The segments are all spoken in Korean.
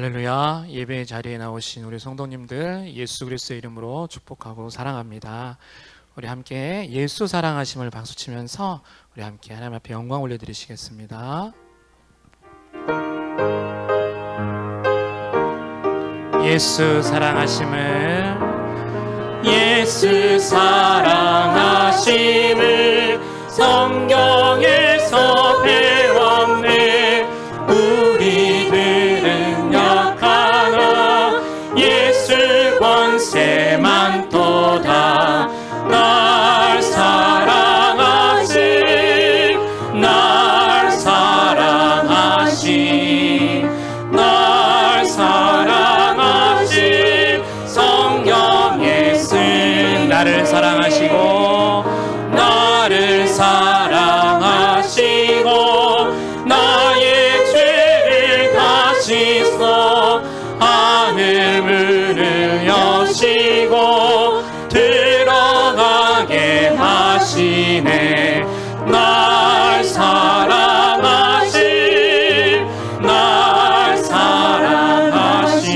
할렐루야. 예배 자리에 나오신 우리 성도님들 예수 그리스도의 이름으로 축복하고 사랑합니다. 우리 함께 예수 사랑하심을 박수치면서 우리 함께 하나님 앞에 영광 올려드리시겠습니다. 예수 사랑하심을, 예수 사랑하심을 성경에서 배웠네. 우리들은 약하나 예수 권세만 도다. 날 사랑하신, 날 사랑하신, 날 사랑하신 성경에 쓴 나를 사랑하시고, 나를 사랑하시고 나의 죄를 다 씻어 하늘 문을 여시고 들어가게 하시네. 날 사랑하신, 날 사랑하신,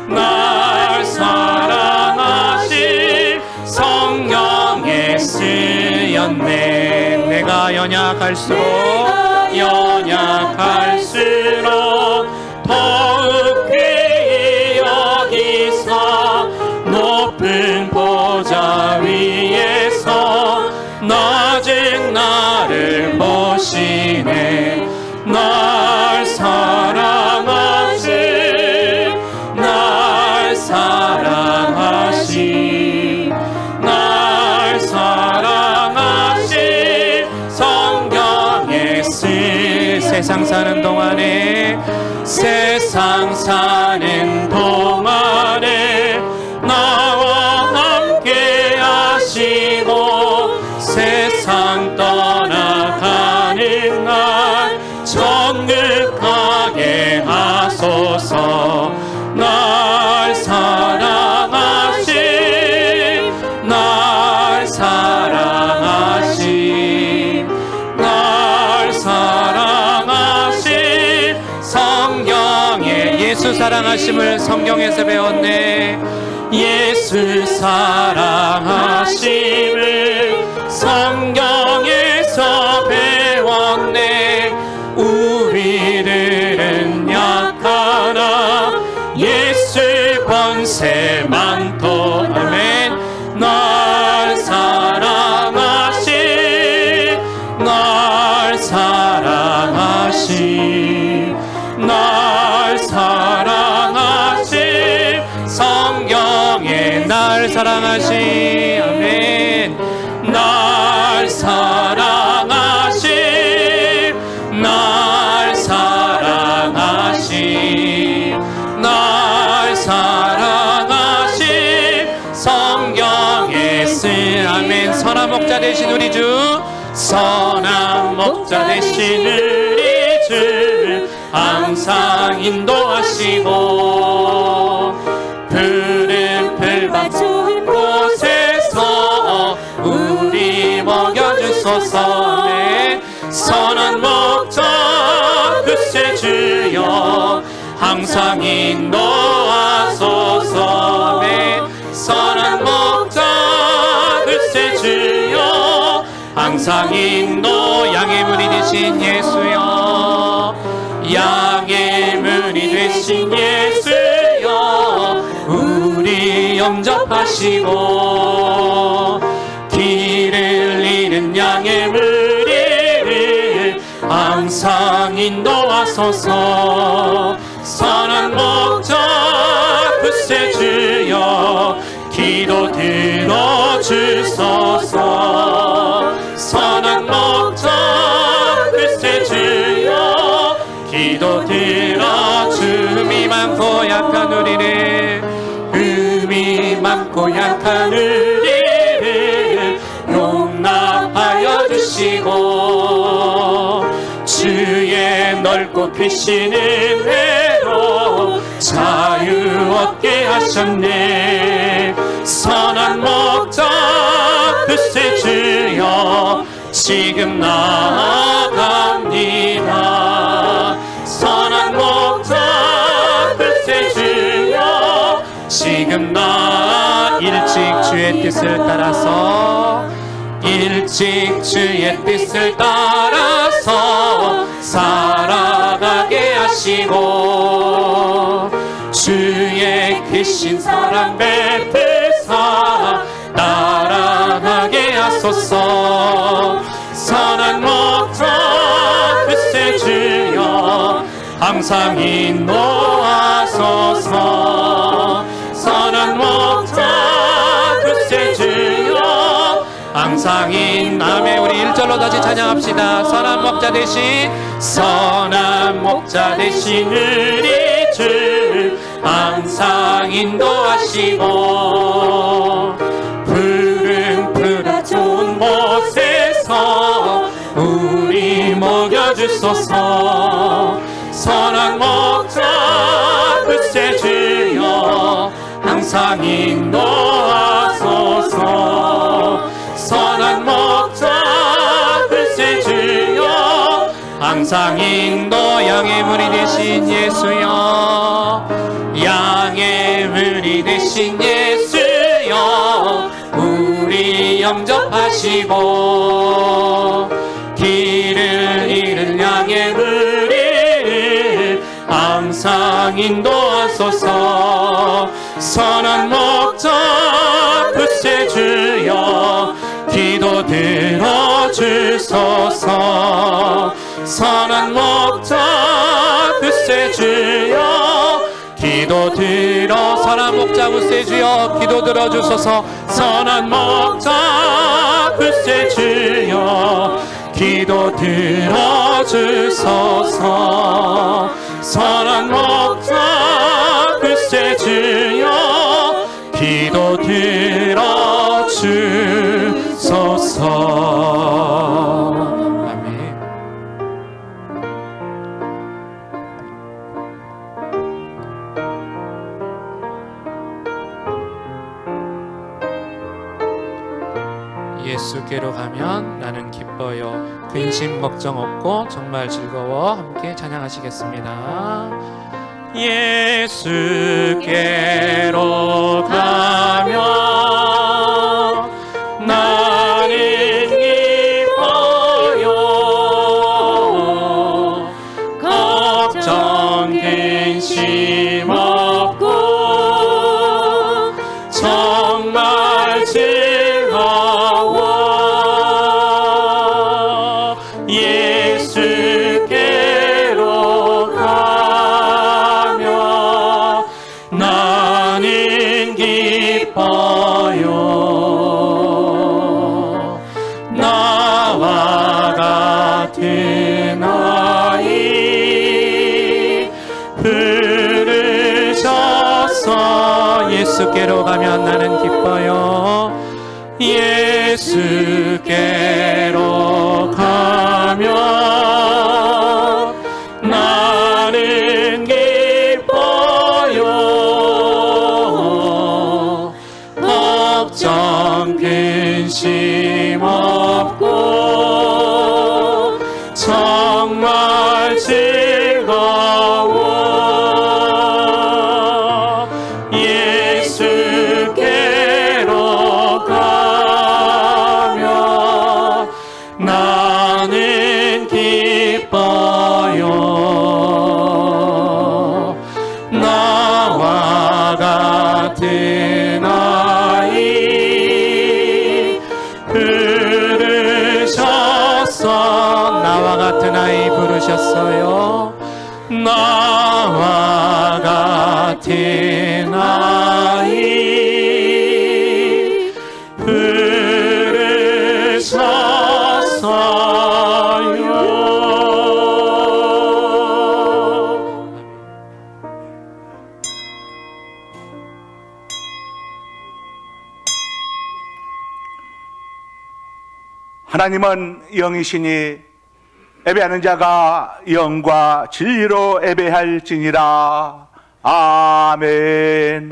날 사랑하신 성경에 쓰였네. 내가 연약할수록 더욱 귀히 여기사 높은 보좌 위에서 낮은 나를 보시네. 날 사랑하신, 날 사랑하신, 날 사랑하신 성경에 쓴 세상 사는 동안에, 세상 사는 동안에 나와 함께 하시고 세상 떠나가는 날 정극하게 하소서. 날 사랑하신, 날 사랑하신, 날 사랑하신 성경에 예수 사랑하심을 성경에서 배웠네. 예수 사랑하심을 성경에서 배웠네. 우리들은 약하나 예수 권세만 도. 아멘. 날 사랑하신, 날 사랑하신, 날 사랑하신 성경에 날 사랑하신. 아멘. 날 사랑하신, 날 사랑하신, 날 사랑하신 성경에 쓴. 아멘. 선한 목자 되신 우리 주, 선한 목자 되신 우리 주 항상 인도하시고 푸른 풀밭 좋은 곳에서 우리 먹여주소서. 네. 선한 목자 그새 주여 항상 인도하소서. 네. 선한 목자 그새 주여 항상 인도. 양의 문이 되신 예수여, 양의 문이 되신 예수여 우리 영접하시고 길을 잃은 양의 무리를 항상 인도하소서. 선한 목자 그새 주여 기도 들어주소서. 선한 목자 그새 주여 기도 들어. 흠이 많고 약한 우리를, 흠이 많고 약한 우리를 용납하여 주시고 주의 넓고 크신 은혜로 자유 얻게 하셨네. 선한 목자 그새 주여 지금 나아갑니다. 선한 목자 뜻을 따라서 일찍 주의 뜻을 따라서 살아가게 하시고 주의 크신 사랑 베푸사 따라가게 하소서. 선한 목자 글쎄 주여 항상 인도하소서. 선한 목자 글쎄 주여 항상 인도하며 우리 1절로 다시 찬양합시다. 선한 목자 대신 우리 주 항상 인도하시고 푸른 좋은 곳에서 우리 먹여주소서. 선한 목자 글쎄 주여 항상 인도하소서. 선한 목자 글쎄 주여 항상 인도. 양의 문이 되신 예수여 양의 문이 되신 예수여 우리 영접하시고 길을 잃은 양의 문을 항상 인도하소서. 선한 목자 글쎄 주여 기도 들어주소서. 선한 목자 글쎄 주여 기도 들어. 선한 목자 글쎄 주여 기도 들어주소서. 선한 목자 글쎄 주여 기도 들어주소서. 선한 목자 글쎄 주여 기도 들어주소서. 예수께로 가면 나는 기뻐요. 근심 걱정 없고 정말 즐거워. 함께 찬양하시겠습니다. 예수께로 가면 나는 기뻐요. 걱정 근심 없고 정말 예수께로 가며 나는 기뻐요. 나와 같은 아이 부르셔서 예수께로 가면 나는 기뻐요. 예수께로 가면 나는 기뻐요. 걱정 근심 없고 정말 즐거워. 예수께로 가면 나는 기뻐요. 나와 같은 아이 부르셨어. 나와 같은 아이 부르셨어요. 나와 같은 아이 부르셨어요. 하나님은 영이시니 예배하는 자가 영과 진리로 예배할지니라. 아멘.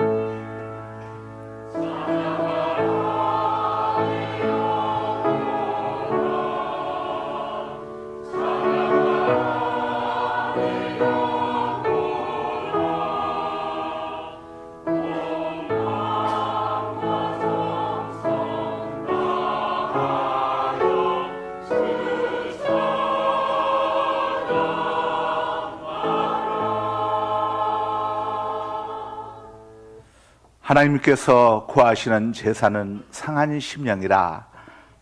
하나님께서 구하시는 제사는 상한 심령이라.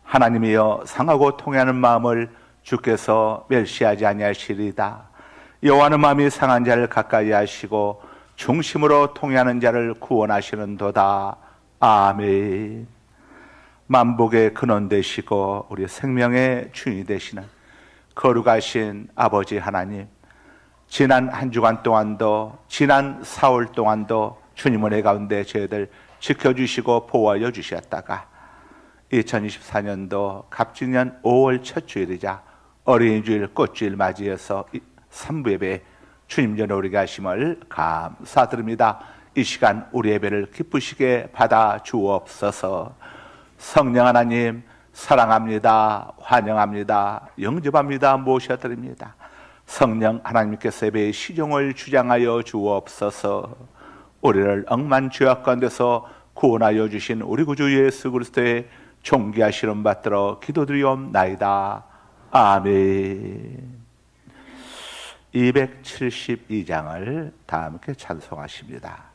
하나님이여 상하고 통회하는 마음을 주께서 멸시하지 아니하시리이다. 여호와는 마음이 상한 자를 가까이 하시고 중심으로 통회하는 자를 구원하시는도다. 아멘. 만복의 근원 되시고 우리 생명의 주인이 되시는 거룩하신 아버지 하나님, 지난 한 주간 동안도, 지난 4월 동안도 주님은 내 가운데 저희들 지켜주시고 보호하여 주셨다가 2024년도 갑진년 5월 첫 주일이자 어린이 주일 꽃주일 맞이해서 3부 예배 주님 전에 우리가 하심을 감사드립니다. 이 시간 우리 예배를 기쁘시게 받아 주옵소서. 성령 하나님 사랑합니다. 환영합니다. 영접합니다. 모셔드립니다. 성령 하나님께서 예배의 시종을 주장하여 주옵소서. 우리를 억만 죄악 가운데서 구원하여 주신 우리 구주 예수 그리스도의 존귀하시름 받들어 기도드리옵나이다. 아멘. 272장을 다 함께 찬송하십니다.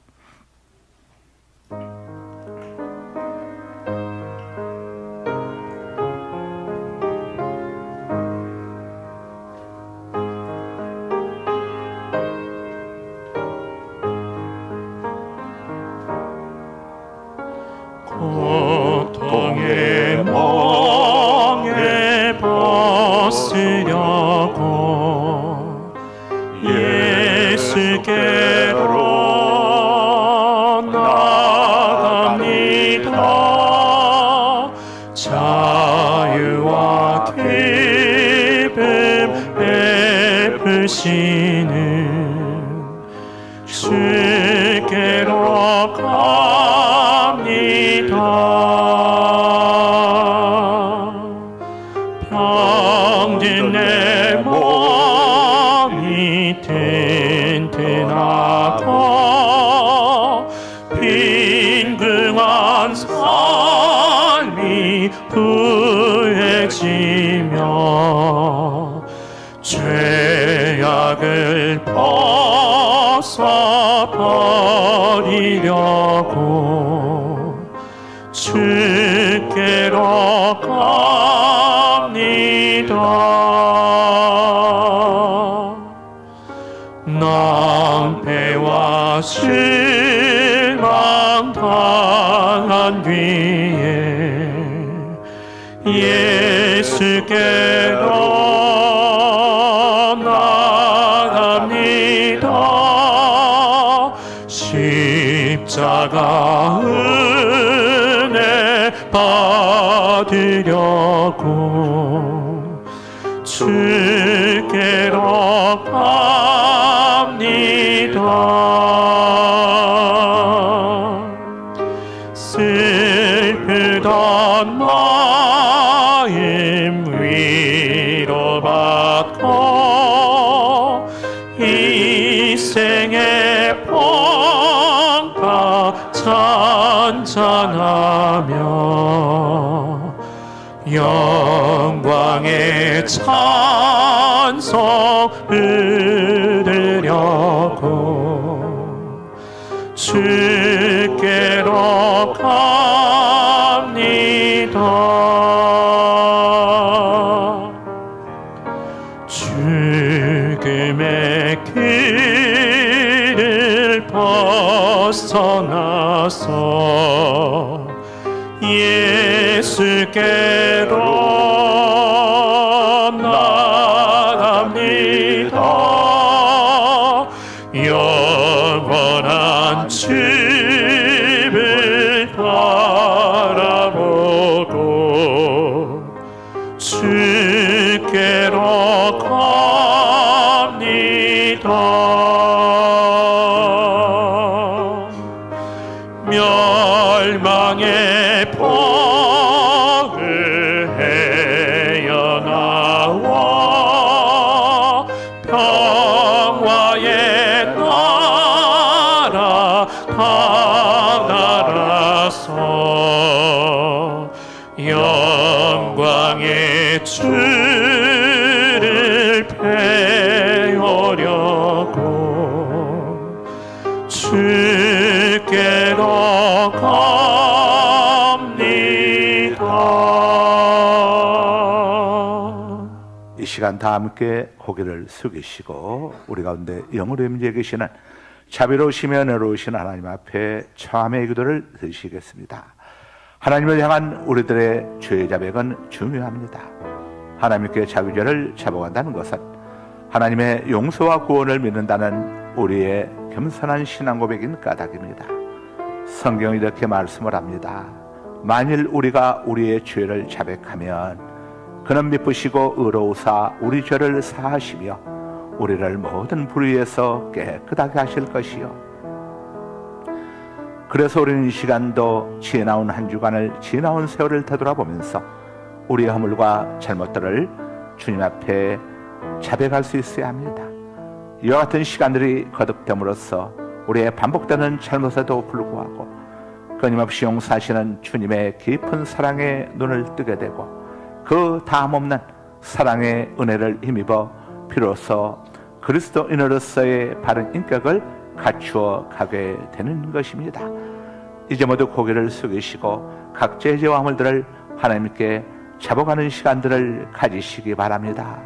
고통의 멍에 벗으려고 예수께로 나갑니다. 자유와 기쁨 베푸시는 주께로 병든 내 몸이 튼튼하고 빈궁한 삶이 부해지며 죄악을 벗어버리려고 주께로 갑니다. 낭패와 실망 당한 뒤에 예수께로 나갑니다. 십자가 은혜 받으려고 주께로 갑니다. 슬프던 마음 위로받고 이 생의 평가 찬찬하며 영광의 찬송 드리려고 주께로 갑니다. 죽음의 길을 벗어나서 예수께로 나갑니다. 영원한 집을 바라보고 주께로 갑니다. 멸망의 폭을 헤어나와 평화의 나라 하나라서 영광의 주를 배우려고 주께로 이 시간 다 함께 고개를 숙이시고 우리 가운데 영으로 임재 계시는 자비로우시며 은혜로우신 하나님 앞에 처함의 기도를 드리시겠습니다. 하나님을 향한 우리들의 죄의 자백은 중요합니다. 하나님께 자기죄를 잡아간다는 것은 하나님의 용서와 구원을 믿는다는 우리의 겸손한 신앙 고백인 까닭입니다. 성경이 이렇게 말씀을 합니다. 만일 우리가 우리의 죄를 자백하면 그는 미쁘시고 의로우사 우리 죄를 사하시며 우리를 모든 불의에서 깨끗하게 하실 것이요. 그래서 우리는 이 시간도 지나온 한 주간을 지나온 세월을 되돌아보면서 우리의 허물과 잘못들을 주님 앞에 자백할 수 있어야 합니다. 이와 같은 시간들이 거듭됨으로써 우리의 반복되는 잘못에도 불구하고 끊임없이 용서하시는 주님의 깊은 사랑에 눈을 뜨게 되고 그 다함없는 사랑의 은혜를 힘입어 비로소 그리스도인으로서의 바른 인격을 갖추어 가게 되는 것입니다. 이제 모두 고개를 숙이시고 각자의 죄와 허물들을 하나님께 잡아가는 시간들을 가지시기 바랍니다.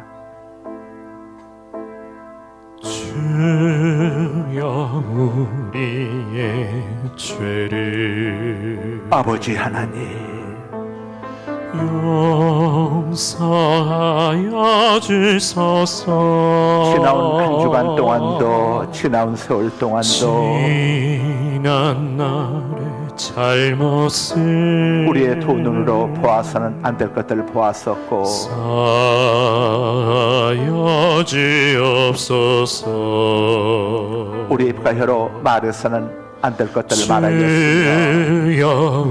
주여 우리의 죄를 아버지 하나님, 용서하여 주소서. 지나온 한 주간 동안도 지나온 세월 동안도 지난 날의 잘못을 우리의 두 눈으로 보아서는 안 될 것들을 보았었고 사하여 주옵소서. 우리의 입과 혀로 말해서는 안 될 것들을 말하였으며 주여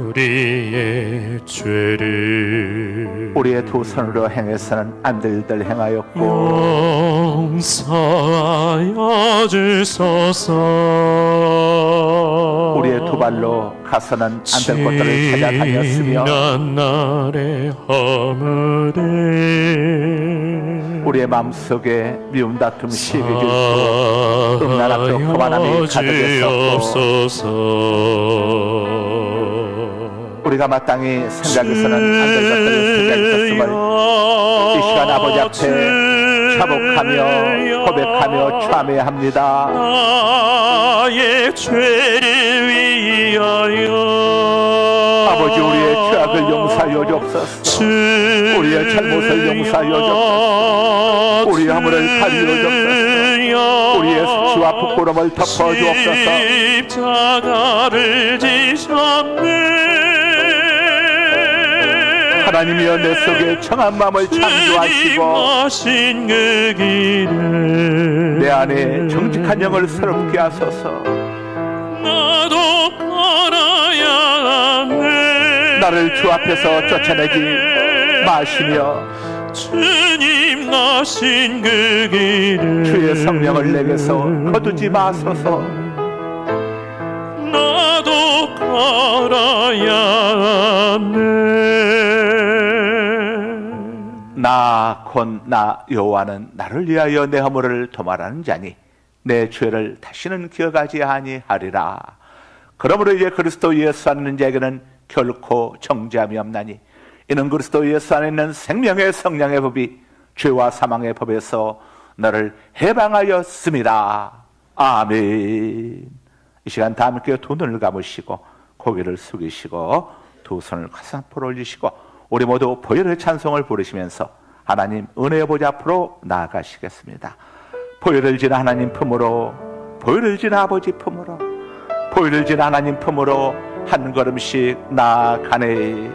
우리의 죄를 우리의 두 손으로 행해서는 안 될 일들 행하였고 용서하여 주소서. 우리의 두 발로 가서는 안 될 것들을 찾아다녔으며 지난 날의 허물을 우리의 마음속에 미움 다툼 시기 질투 음란함과 거만함이 가득했었고 우리가 마땅히 생각해서는 안 될 것들을 생각했었음을 이 시간 아버지 앞에 자복하며 고백하며 참여해야 합니다. 나의 죄를 위하여 아버지 우리의 죄악을 용서하여 주옵소서. 우리의 잘못을 용서하여 주옵소서. 우리의 허물을 가리워 주옵소서. 우리의 수치와 부끄러움을 덮어 주옵소서. 십자가를 지셨네. 하나님이여 내 속에 청한 마음을 창조하시고 그 길을 내 안에 정직한 영을 새롭게 하소서. 나도 걸어야 하네. 나를 주 앞에서 쫓아내지 마시며 주님 나신 그 길을 주의 성령을 내게서 거두지 마소서. 나도 걸어야 하네. 나 곧 나 여호와는 나를 위하여 내 허물을 도말하는 자니 내 죄를 다시는 기억하지 아니하리라. 그러므로 이제 그리스도 예수 안에 있는 자에게는 결코 정죄함이 없나니 이는 그리스도 예수 안에 있는 생명의 성령의 법이 죄와 사망의 법에서 너를 해방하였습니다. 아멘. 이 시간 다 함께 두 눈을 감으시고 고개를 숙이시고 두 손을 가슴 앞으로 올리시고 우리 모두 보혈의 찬송을 부르시면서 하나님 은혜의 보좌 앞으로 나아가시겠습니다. 보혈을 지나 하나님 품으로, 보혈을 지나 아버지 품으로, 보혈을 지나 하나님 품으로 한 걸음씩 나아가네.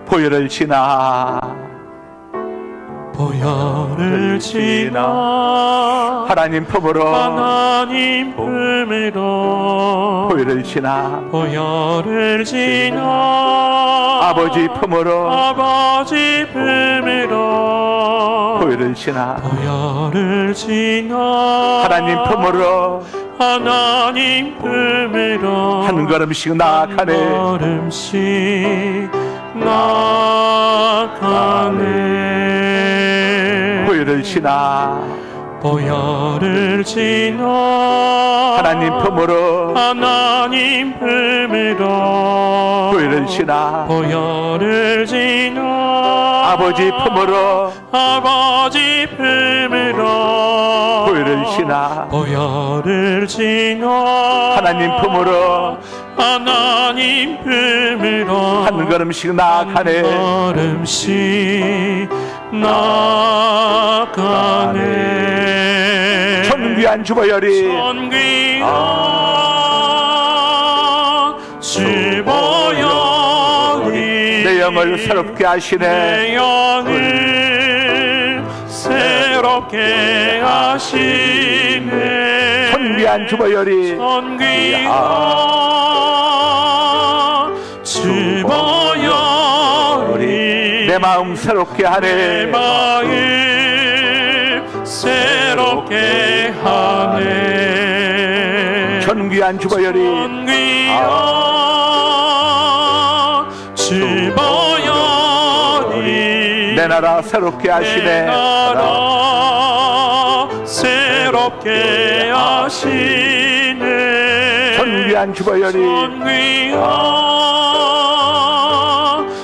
보혈을 지나, 보혈을 지나 하나님 품으로, 하나님 품으로 보혈을 지나 보혈을 지나 아버지 품으로, 아버지 품으로 보혈을 지나 보혈을 지나 하나님 품으로 하나님 품으로 한 걸음씩 나아가네. 한 걸음씩 나아가네. 보혈을 지나 보혈을 지나 하나님 품으로 하나님 품으로 보혈을 지나 보혈을 지나 아버지 품으로 아버지 품으로 보혈을 지나 보혈을 지나 하나님 품으로 하나님 품으로 한 걸음씩 나아가네. 걸음씩 나가네. 존귀한 주보혈이 존귀한 주보혈이 내 영을 새롭게 하시네. 내 영을 새롭게 하시네. 존귀한 주보혈이 존귀한 주보혈이 내 마음 새롭게 내 하네. 마음 새롭게 하네. 존귀한 주보혈이 존귀한 주보혈이 내 나라 새롭게 내 하시네. 나라 새롭게 하시네. 존귀한 주보혈이 존귀한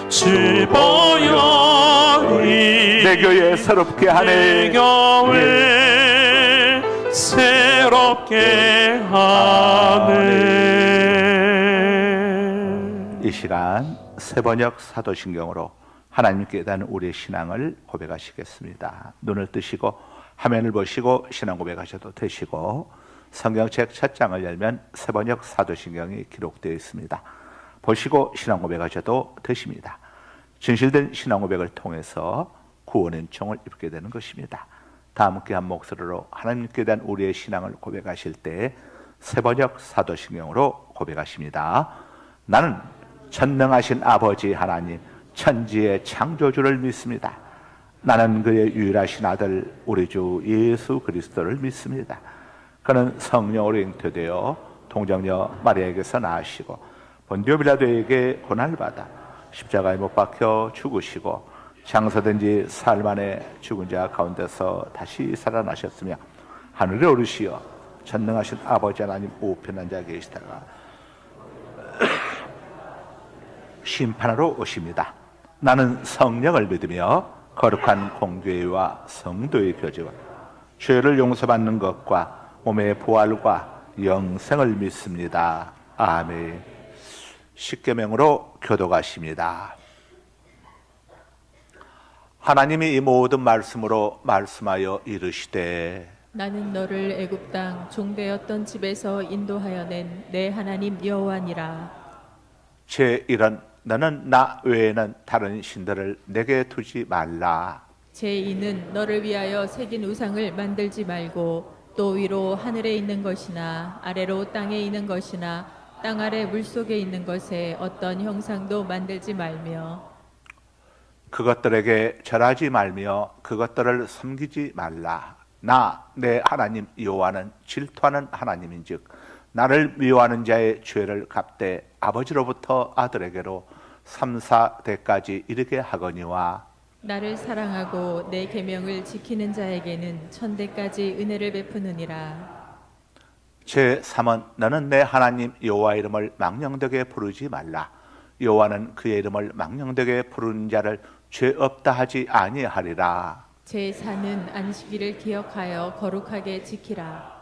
주보혈이 내 교회 새롭게 내 하네. 교회 새롭게 하네. 이 시간 세번역 사도신경으로 하나님께 대한 우리의 신앙을 고백하시겠습니다. 눈을 뜨시고 화면을 보시고 신앙 고백하셔도 되시고, 성경책 첫 장을 열면 세번역 사도신경이 기록되어 있습니다. 보시고 신앙 고백하셔도 되십니다. 진실된 신앙 고백을 통해서 구원의 총을 입게 되는 것입니다. 다 함께 한 목소리로 하나님께 대한 우리의 신앙을 고백하실 때 세번역 사도신경으로 고백하십니다. 나는 전능하신 아버지 하나님, 천지의 창조주를 믿습니다. 나는 그의 유일하신 아들 우리 주 예수 그리스도를 믿습니다. 그는 성령으로 잉태되어 동정녀 마리아에게서 나으시고 본디오 빌라도에게 고난받아 십자가에 못 박혀 죽으시고 장사된 지 사흘 만에 죽은 자 가운데서 다시 살아나셨으며 하늘에 오르시어 전능하신 아버지 하나님 우편에 앉아 계시다가 심판하러 오십니다. 나는 성령을 믿으며 거룩한 공교회와 성도의 교제와 죄를 용서받는 것과 몸의 부활과 영생을 믿습니다. 아멘. 십계명으로 교독하십니다. 하나님이 이 모든 말씀으로 말씀하여 이르시되 나는 너를 애굽 땅 종되었던 집에서 인도하여 낸 내 하나님 여호와니라. 제1은 너는 나 외에는 다른 신들을 내게 두지 말라. 제2는 너를 위하여 새긴 우상을 만들지 말고 또 위로 하늘에 있는 것이나 아래로 땅에 있는 것이나 땅 아래 물속에 있는 것에 어떤 형상도 만들지 말며 그것들에게 절하지 말며 그것들을 섬기지 말라. 나 내 하나님 여호와는 질투하는 하나님인즉 나를 미워하는 자의 죄를 갚되 아버지로부터 아들에게로 3, 4대까지 이르게 하거니와 나를 사랑하고 내 계명을 지키는 자에게는 1000대까지 은혜를 베푸느니라. 제3은 너는 내 하나님 여호와 이름을 망령되게 부르지 말라. 여호와는 그의 이름을 망령되게 부르는 자를 죄 없다 하지 아니하리라. 제4는 안식일을 기억하여 거룩하게 지키라.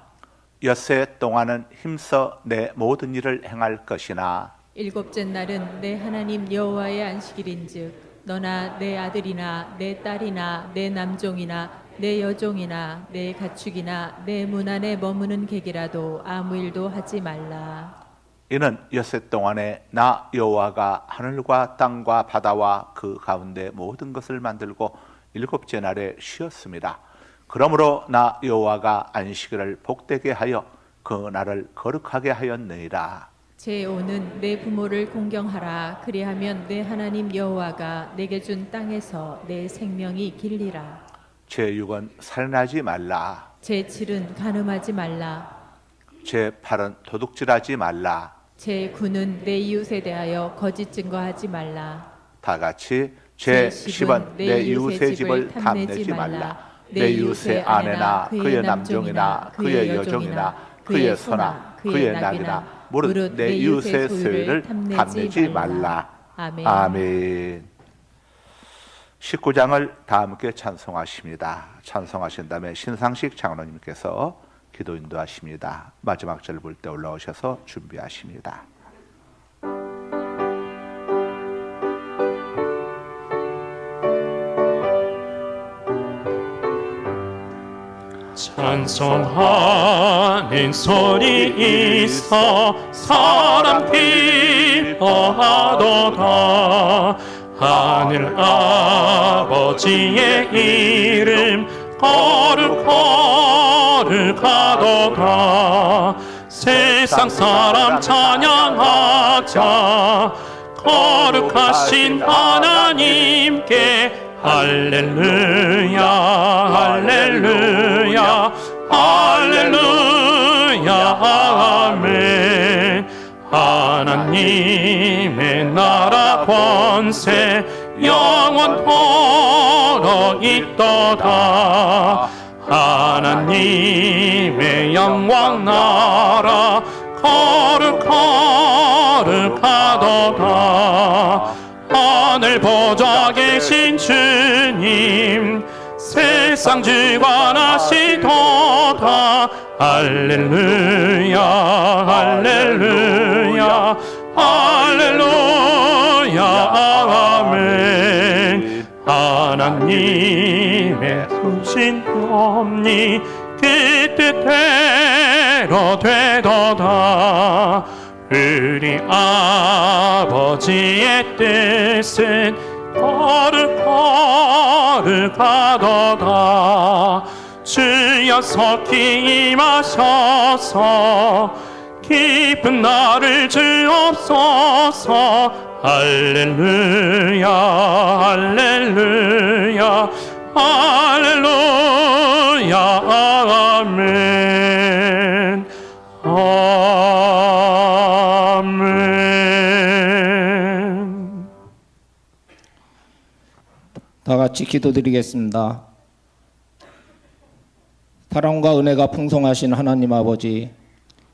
엿새 동안은 힘써 내 모든 일을 행할 것이나 일곱째 날은 내 하나님 여호와의 안식일인즉 너나 내 아들이나 내 딸이나 내 남종이나 내 여종이나 내 가축이나 내 문 안에 머무는 객이라도 아무 일도 하지 말라. 이는 엿새 동안에 나 여호와가 하늘과 땅과 바다와 그 가운데 모든 것을 만들고 일곱째 날에 쉬었습니다. 그러므로 나 여호와가 안식일을 복되게 하여 그 날을 거룩하게 하였느니라. 제5는 내 부모를 공경하라. 그리하면 내 하나님 여호와가 내게 준 땅에서 내 생명이 길리라. 제6은 살인하지 말라. 제7은 간음하지 말라. 제8은 도둑질하지 말라. 제9는 내 이웃에 대하여 거짓 증거하지 말라. 다 같이 제10은 내 이웃의 집을 탐내지 말라. 내 이웃의 아내나 그의 남종이나 그의 여종이나 그의 소나 그의 낙이나 무릇 내 이웃의 소유를 탐내지 말라. 아멘. 19장을 다 함께 찬송하십니다. 찬송하신 다음에 신상식 장로님께서 기도 인도하십니다. 마지막 절 볼 때 올라오셔서 준비하십니다. 찬송하는 소리 있어 사람 기뻐하도다. 하늘 아버지의 이름 거룩하도다. 세상 사람 찬양하자. 거룩하신 하나님께 할렐루야 할렐루야 할렐루야 아멘. 하나님의 나라 권세 영원토록 있도다. 하나님의 영광 나라 거룩하도다. 하늘 보좌 계신 주님 세상 주관하시도다. 할렐루야 할렐루야 할렐루야 아멘. 하나님의 푸신 섭리 그 뜻대로 되도다. 우리 아버지의 뜻은 거룩하도다. 주여 속히 임하셔서 깊은 나를 주옵소서. 할렐루야 할렐루야 할렐루야 아멘 아멘. 다 같이 기도드리겠습니다. 사랑과 은혜가 풍성하신 하나님 아버지,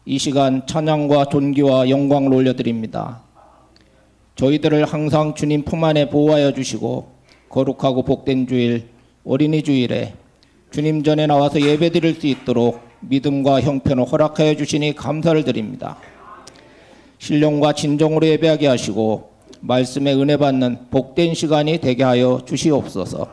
이 시간 찬양과 존귀와 영광을 올려드립니다. 저희들을 항상 주님 품 안에 보호하여 주시고 거룩하고 복된 주일, 어린이 주일에 주님 전에 나와서 예배드릴 수 있도록 믿음과 형편을 허락하여 주시니 감사를 드립니다. 신령과 진정으로 예배하게 하시고 말씀에 은혜 받는 복된 시간이 되게 하여 주시옵소서.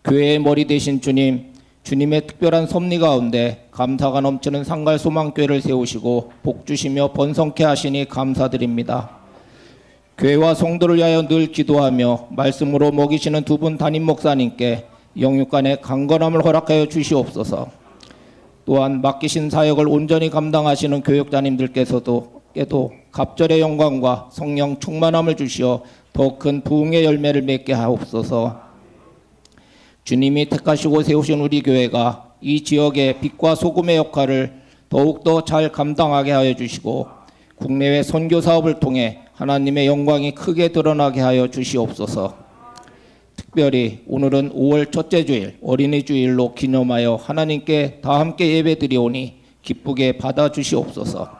교회의 머리 되신 주님, 주님의 특별한 섭리 가운데 감사가 넘치는 상갈소망교회를 세우시고 복 주시며 번성케 하시니 감사드립니다. 교회와 성도를 위하여 늘 기도하며 말씀으로 먹이시는 두 분 담임 목사님께 영육간의 강건함을 허락하여 주시옵소서. 또한 맡기신 사역을 온전히 감당하시는 교육자님들께서도 갑절의 영광과 성령 충만함을 주시어 더 큰 부흥의 열매를 맺게 하옵소서. 주님이 택하시고 세우신 우리 교회가 이 지역의 빛과 소금의 역할을 더욱더 잘 감당하게 하여 주시고 국내외 선교 사업을 통해 하나님의 영광이 크게 드러나게 하여 주시옵소서. 특별히 오늘은 5월 첫째 주일 어린이 주일로 기념하여 하나님께 다 함께 예배드리오니 기쁘게 받아주시옵소서.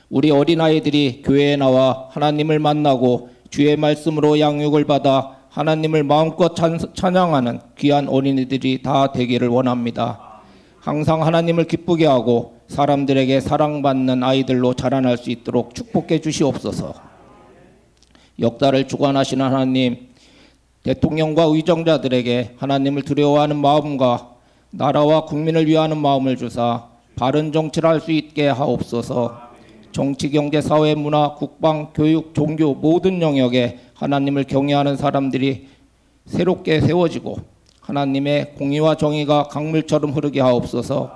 우리 어린아이들이 교회에 나와 하나님을 만나고 주의 말씀으로 양육을 받아 하나님을 마음껏 찬양하는 귀한 어린이들이 다 되기를 원합니다. 항상 하나님을 기쁘게 하고 사람들에게 사랑받는 아이들로 자라날 수 있도록 축복해 주시옵소서. 역사를 주관하시는 하나님, 대통령과 의정자들에게 하나님을 두려워하는 마음과 나라와 국민을 위하는 마음을 주사 바른 정치를 할 수 있게 하옵소서. 정치, 경제, 사회, 문화, 국방, 교육, 종교 모든 영역에 하나님을 경외하는 사람들이 새롭게 세워지고 하나님의 공의와 정의가 강물처럼 흐르게 하옵소서.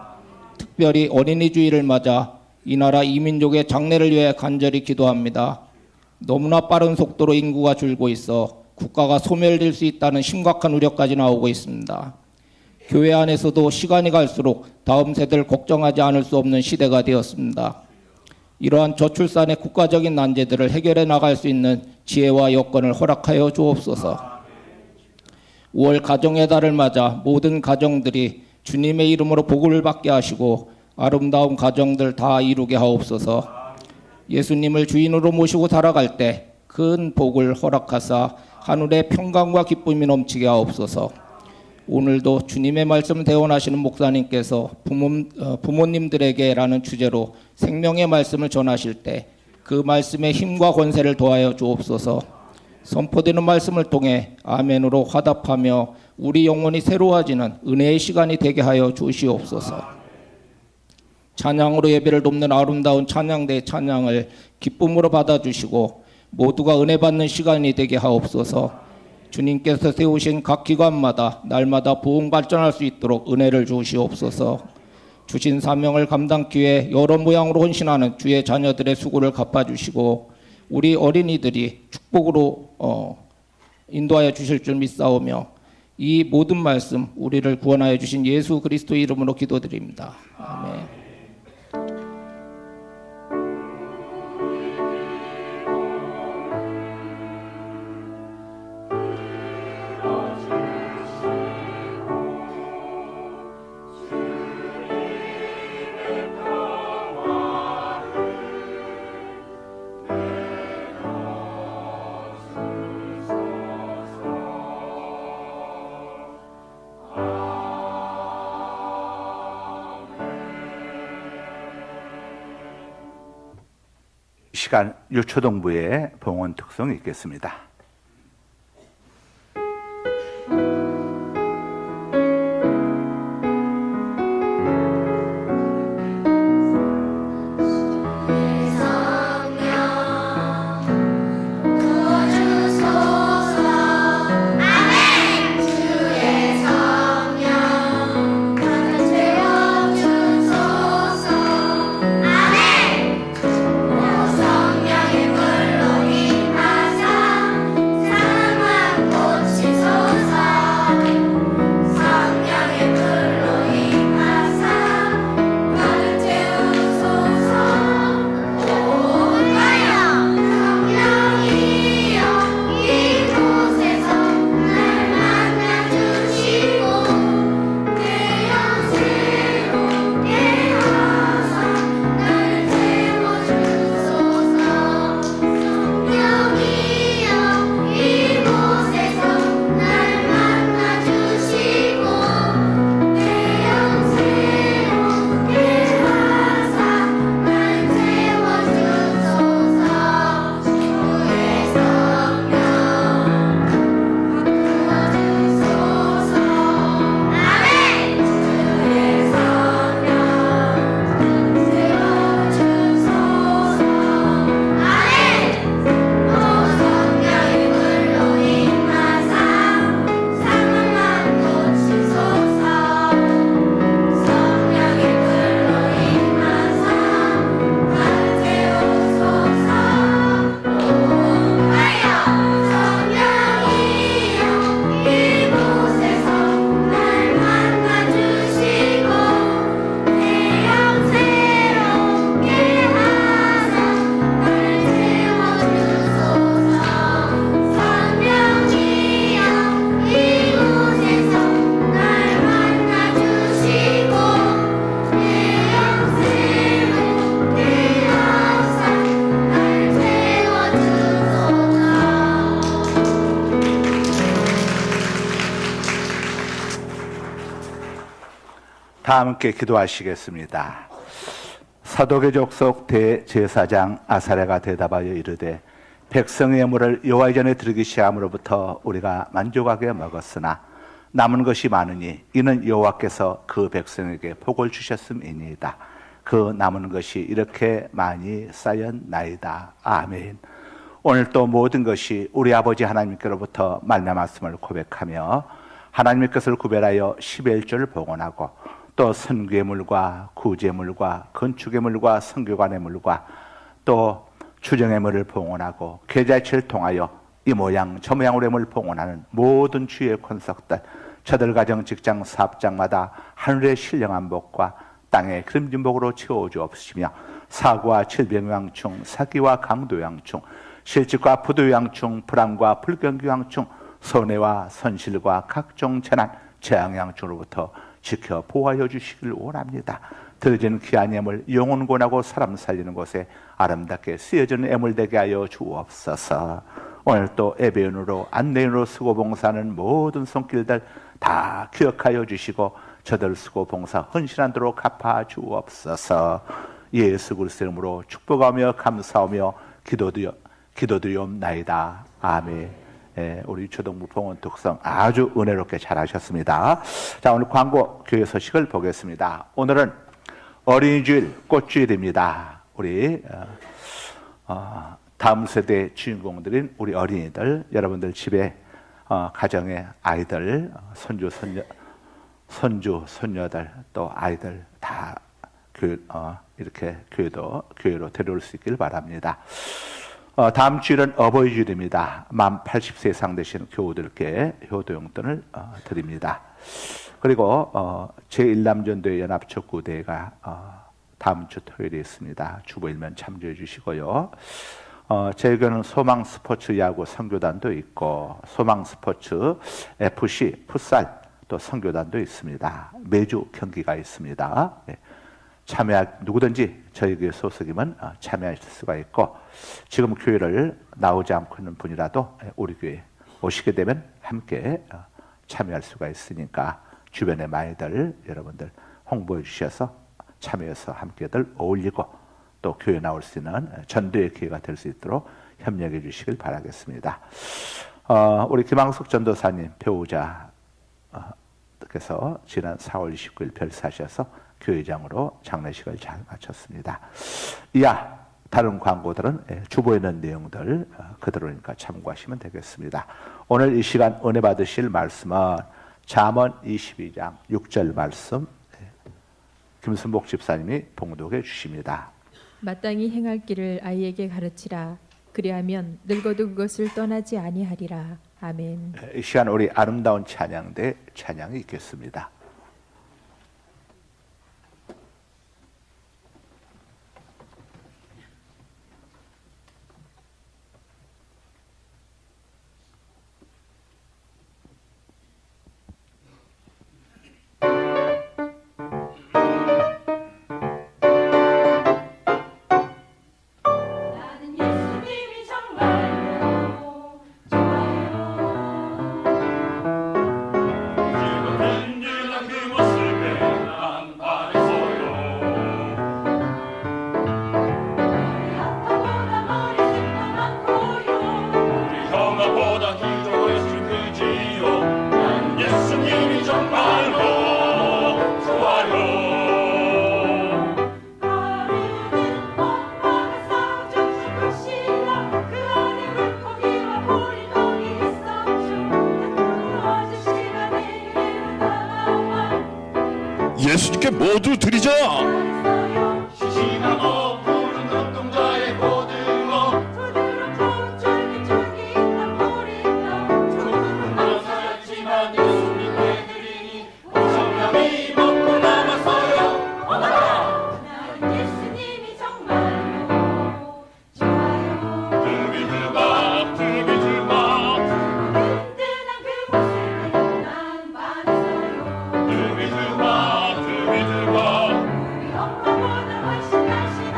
특별히 어린이 주일을 맞아 이 나라 이민족의 장래를 위해 간절히 기도합니다. 너무나 빠른 속도로 인구가 줄고 있어 국가가 소멸될 수 있다는 심각한 우려까지 나오고 있습니다. 교회 안에서도 시간이 갈수록 다음 세대를 걱정하지 않을 수 없는 시대가 되었습니다. 이러한 저출산의 국가적인 난제들을 해결해 나갈 수 있는 지혜와 여건을 허락하여 주옵소서. 5월 가정의 달을 맞아 모든 가정들이 주님의 이름으로 복을 받게 하시고 아름다운 가정들 다 이루게 하옵소서. 예수님을 주인으로 모시고 살아갈 때 큰 복을 허락하사 하늘의 평강과 기쁨이 넘치게 하옵소서. 오늘도 주님의 말씀을 대원하시는 목사님께서 부모님들에게라는 주제로 생명의 말씀을 전하실 때 그 말씀의 힘과 권세를 더하여 주옵소서. 선포되는 말씀을 통해 아멘으로 화답하며 우리 영혼이 새로워지는 은혜의 시간이 되게 하여 주시옵소서. 찬양으로 예배를 돕는 아름다운 찬양대의 찬양을 기쁨으로 받아주시고 모두가 은혜 받는 시간이 되게 하옵소서. 주님께서 세우신 각 기관마다 날마다 부흥 발전할 수 있도록 은혜를 주시옵소서. 주신 사명을 감당기 위해 여러 모양으로 헌신하는 주의 자녀들의 수고를 갚아주시고 우리 어린이들이 축복으로 인도하여 주실 줄 믿사오며 이 모든 말씀 우리를 구원하여 주신 예수 그리스도 이름으로 기도드립니다. 아멘. 시간 유초동부의 봉헌 특성이 있겠습니다. 다 함께 기도하시겠습니다. 사도계적 속 대제사장 아사랴가 대답하여 이르되 백성의 예물을 여호와 전에 드리기 시작함으로부터 우리가 만족하게 먹었으나 남은 것이 많으니 이는 여호와께서 그 백성에게 복을 주셨음이니이다. 그 남은 것이 이렇게 많이 쌓였나이다. 아멘. 오늘 또 모든 것이 우리 아버지 하나님께로부터 말미암았음을 고백하며 하나님의 것을 구별하여 11조를 봉헌하고 또 선교예물과 구제물과 건축예물과 선교관예물과 또 추정예물을 봉헌하고 계좌이체를 통하여 이 모양 저 모양으로 예물을 봉헌하는 모든 주의 권속들 저들 가정 직장 사업장마다 하늘의 신령한 복과 땅의 기름진 복으로 채워주옵시며 사고와 질병요양충 사기와 강도요양충 실직과 부도요양충 불안과 불경기요양충 손해와 손실과 각종 재난, 재앙양중으로부터 지켜 보호하여 주시길 원합니다. 들어진 귀한 예물, 영혼 권하고 사람 살리는 곳에 아름답게 쓰여지는 예물 되게 하여 주옵소서. 오늘 또 예배인으로 안내인으로 쓰고 봉사하는 모든 손길들 다 기억하여 주시고 저들 쓰고 봉사 헌신하도록 갚아 주옵소서. 예수 그리스도 이름으로 축복하며 감사하며 기도드리옵나이다. 아멘. 우리 초등부 봉헌 독성 아주 은혜롭게 잘하셨습니다. 자, 오늘 광고 교회 소식을 보겠습니다. 오늘은 어린이주일 꽃주일입니다. 우리 다음 세대 주인공들인 우리 어린이들, 여러분들 집에 가정의 아이들, 손주 손녀들 또 아이들 다 이렇게 교회로 데려올 수 있길 바랍니다. 다음 주일은 어버이주일입니다. 만 80세 이상 되신 교우들께 효도용돈을 드립니다. 그리고 제1남전도회 연합축구대회가 다음 주 토요일에 있습니다. 주보일면 참조해 주시고요. 저희 교회는 소망스포츠 야구 선교단도 있고 소망스포츠 FC 풋살 또 선교단도 있습니다. 매주 경기가 있습니다. 누구든지 저희 교회 소속이면 참여하실 수가 있고, 지금 교회를 나오지 않고 있는 분이라도 우리 교회 오시게 되면 함께 참여할 수가 있으니까 주변의 많이들 여러분들 홍보해 주셔서 참여해서 함께들 어울리고 또 교회 나올 수 있는 전도의 기회가 될 수 있도록 협력해 주시길 바라겠습니다. 우리 김항숙 전도사님 배우자께서 지난 4월 29일 별사하셔서 교회장으로 장례식을 잘 마쳤습니다. 이하 다른 광고들은 주보에 있는 내용들 그대로니까 참고하시면 되겠습니다. 오늘 이 시간 은혜 받으실 말씀은 잠언 22장 6절 말씀 김순복 집사님이 봉독해 주십니다. 마땅히 행할 길을 아이에게 가르치라. 그리하면 늙어도 그것을 떠나지 아니하리라. 아멘. 이 시간 우리 아름다운 찬양대 찬양이 있겠습니다. 나는 예수님이 정말로 좋아요. 언제나 그 모습에 난 반했어요. 아빠보다 머리 숱도 많고요. 우리 형아보다 키도 훨씬 크지요. 난 예수님이 정말로 좋아요. 하루는 엄마가 싸워준 신랑 그 안에 물고기와 보리떡이 있었죠. 그 아저씨가 내게로 다가와 예수님께 모두 드리자. 말했어요. 시시하고 푸른 눈동자의 고등어 부드럽고 쫄깃쫄깃한 보리떡 조금은 나사였지만 예수님께 드리니 5,000명이 먹고 남았어요. 나는 예수님이 정말로 좋아요. 두비두박 두비두박 든든한 그 모습에 난 반했어요. 두비두박 두비두박 우리 엄마보다 훨씬 날씬한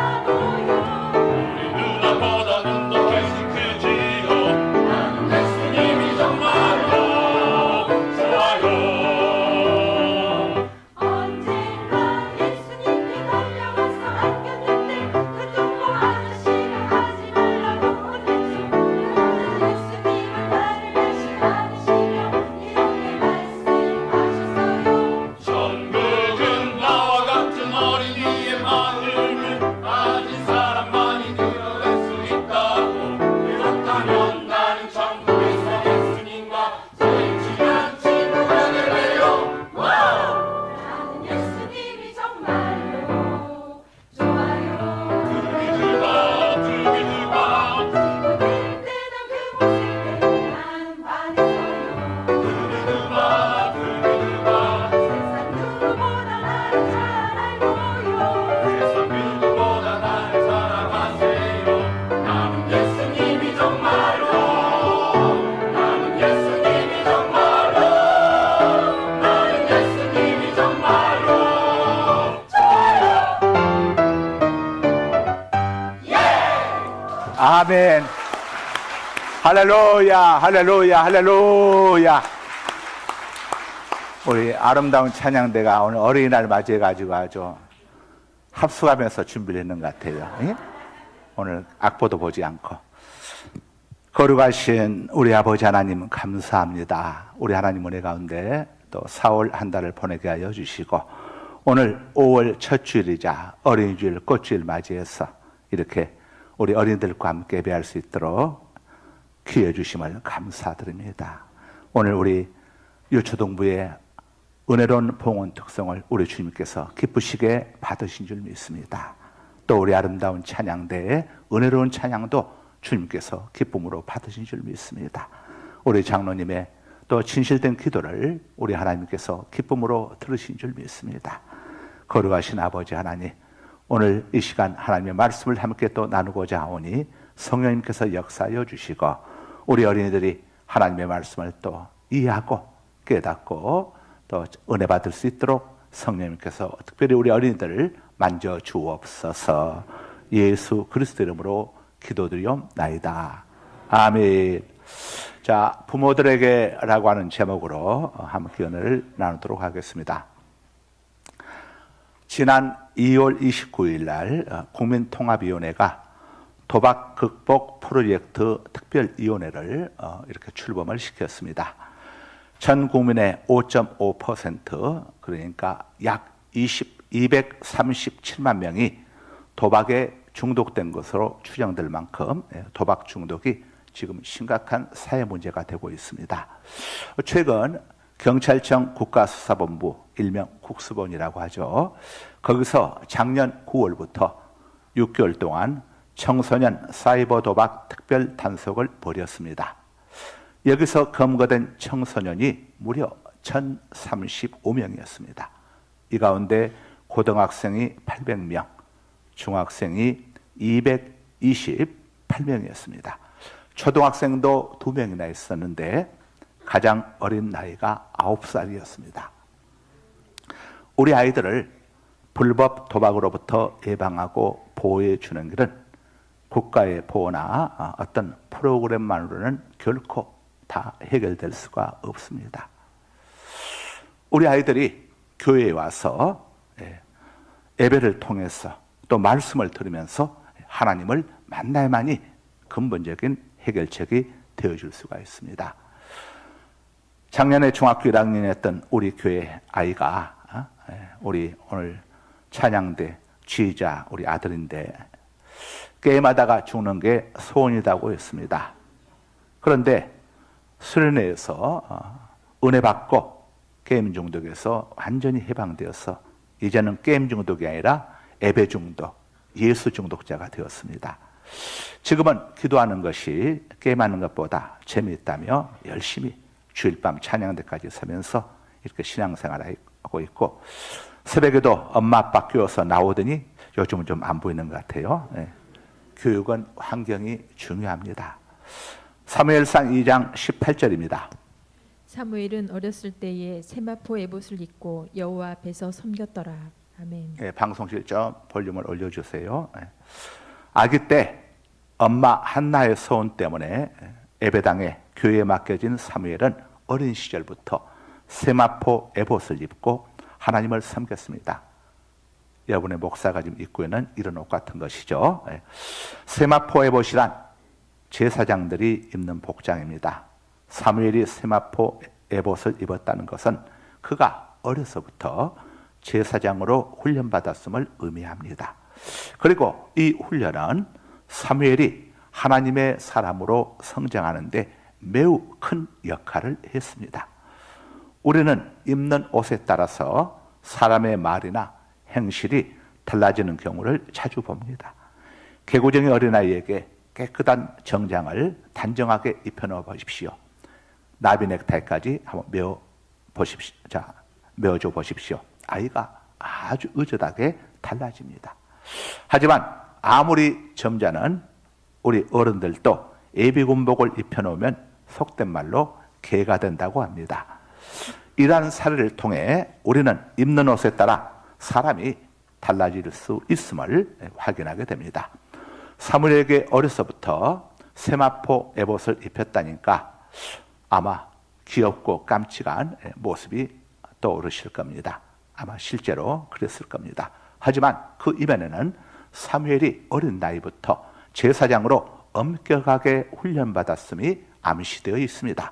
아멘. 할렐루야, 할렐루야, 할렐루야. 우리 아름다운 찬양대가 오늘 어린이날 맞이해가지고 아주 합숙하면서 준비를 했는 것 같아요. 예? 오늘 악보도 보지 않고. 거룩하신 우리 아버지 하나님 감사합니다. 우리 하나님 은혜 가운데 또 4월 한 달을 보내게 하여 주시고 오늘 5월 첫 주일이자 어린이주일 꽃주일 맞이해서 이렇게 우리 어린이들과 함께 예배할 수 있도록 기회 주심을 감사드립니다. 오늘 우리 유초동부의 은혜로운 봉헌 특성을 우리 주님께서 기쁘시게 받으신 줄 믿습니다. 또 우리 아름다운 찬양대의 은혜로운 찬양도 주님께서 기쁨으로 받으신 줄 믿습니다. 우리 장로님의 또 진실된 기도를 우리 하나님께서 기쁨으로 들으신 줄 믿습니다. 거룩하신 아버지 하나님, 오늘 이 시간 하나님의 말씀을 함께 또 나누고자 하오니 성령님께서 역사하여 주시고 우리 어린이들이 하나님의 말씀을 또 이해하고 깨닫고 또 은혜 받을 수 있도록 성령님께서 특별히 우리 어린이들을 만져 주옵소서. 예수 그리스도 이름으로 기도드리옵나이다. 아멘. 자, 부모들에게라고 하는 제목으로 함께 은혜를 나누도록 하겠습니다. 지난 2월 29일 날 국민통합위원회가 도박 극복 프로젝트 특별위원회를 이렇게 출범을 시켰습니다. 전 국민의 5.5% 그러니까 약 237만 명이 도박에 중독된 것으로 추정될 만큼 도박 중독이 지금 심각한 사회 문제가 되고 있습니다. 최근 경찰청 국가수사본부 일명 국수본이라고 하죠. 거기서 작년 9월부터 6개월 동안 청소년 사이버 도박 특별 단속을 벌였습니다. 여기서 검거된 청소년이 무려 1,035명이었습니다. 이 가운데 고등학생이 800명, 중학생이 228명이었습니다. 초등학생도 2명이나 있었는데 가장 어린 나이가 9살이었습니다. 우리 아이들을 불법 도박으로부터 예방하고 보호해 주는 길은 국가의 보호나 어떤 프로그램만으로는 결코 다 해결될 수가 없습니다. 우리 아이들이 교회에 와서 예배를 통해서 또 말씀을 들으면서 하나님을 만나야만이 근본적인 해결책이 되어줄 수가 있습니다. 작년에 중학교 1학년이었던 우리 교회 아이가 우리 오늘 찬양대 지휘자 우리 아들인데 게임하다가 죽는 게 소원이라고 했습니다. 그런데 수련회에서 은혜 받고 게임 중독에서 완전히 해방되어서 이제는 게임 중독이 아니라 예배 중독, 예수 중독자가 되었습니다. 지금은 기도하는 것이 게임하는 것보다 재미있다며 열심히 주일 밤 찬양대까지 서면서 이렇게 신앙생활을 하고 있고 새벽에도 엄마 아빠 끼워서 나오더니 요즘은 좀 안 보이는 것 같아요. 교육은 환경이 중요합니다. 사무엘상 2장 18절입니다. 사무엘은 어렸을 때에 세마포 에봇을 입고 여호와 앞에서 섬겼더라. 아멘. 방송실 좀 볼륨을 올려주세요. 아기 때 엄마 한나의 소원 때문에 예배당에 교회에 맡겨진 사무엘은 어린 시절부터 세마포 에봇을 입고 하나님을 섬겼습니다. 여러분의 목사가 지금 입고 있는 이런 옷 같은 것이죠. 세마포 에봇이란 제사장들이 입는 복장입니다. 사무엘이 세마포 에봇을 입었다는 것은 그가 어려서부터 제사장으로 훈련받았음을 의미합니다. 그리고 이 훈련은 사무엘이 하나님의 사람으로 성장하는데 매우 큰 역할을 했습니다. 우리는 입는 옷에 따라서 사람의 말이나 행실이 달라지는 경우를 자주 봅니다. 개구쟁이 어린아이에게 깨끗한 정장을 단정하게 입혀놓아 보십시오. 나비 넥타이까지 한번 메어보십시오. 자, 메어줘 보십시오. 아이가 아주 의젓하게 달라집니다. 하지만 아무리 점잖은 우리 어른들도 예비군복을 입혀놓으면 속된 말로 개가 된다고 합니다. 이러한 사례를 통해 우리는 입는 옷에 따라 사람이 달라질 수 있음을 확인하게 됩니다. 사무엘에게 어려서부터 세마포 에봇을 입혔다니까 아마 귀엽고 깜찍한 모습이 떠오르실 겁니다. 아마 실제로 그랬을 겁니다. 하지만 그 이면에는 사무엘이 어린 나이부터 제사장으로 엄격하게 훈련받았음이 암시되어 있습니다.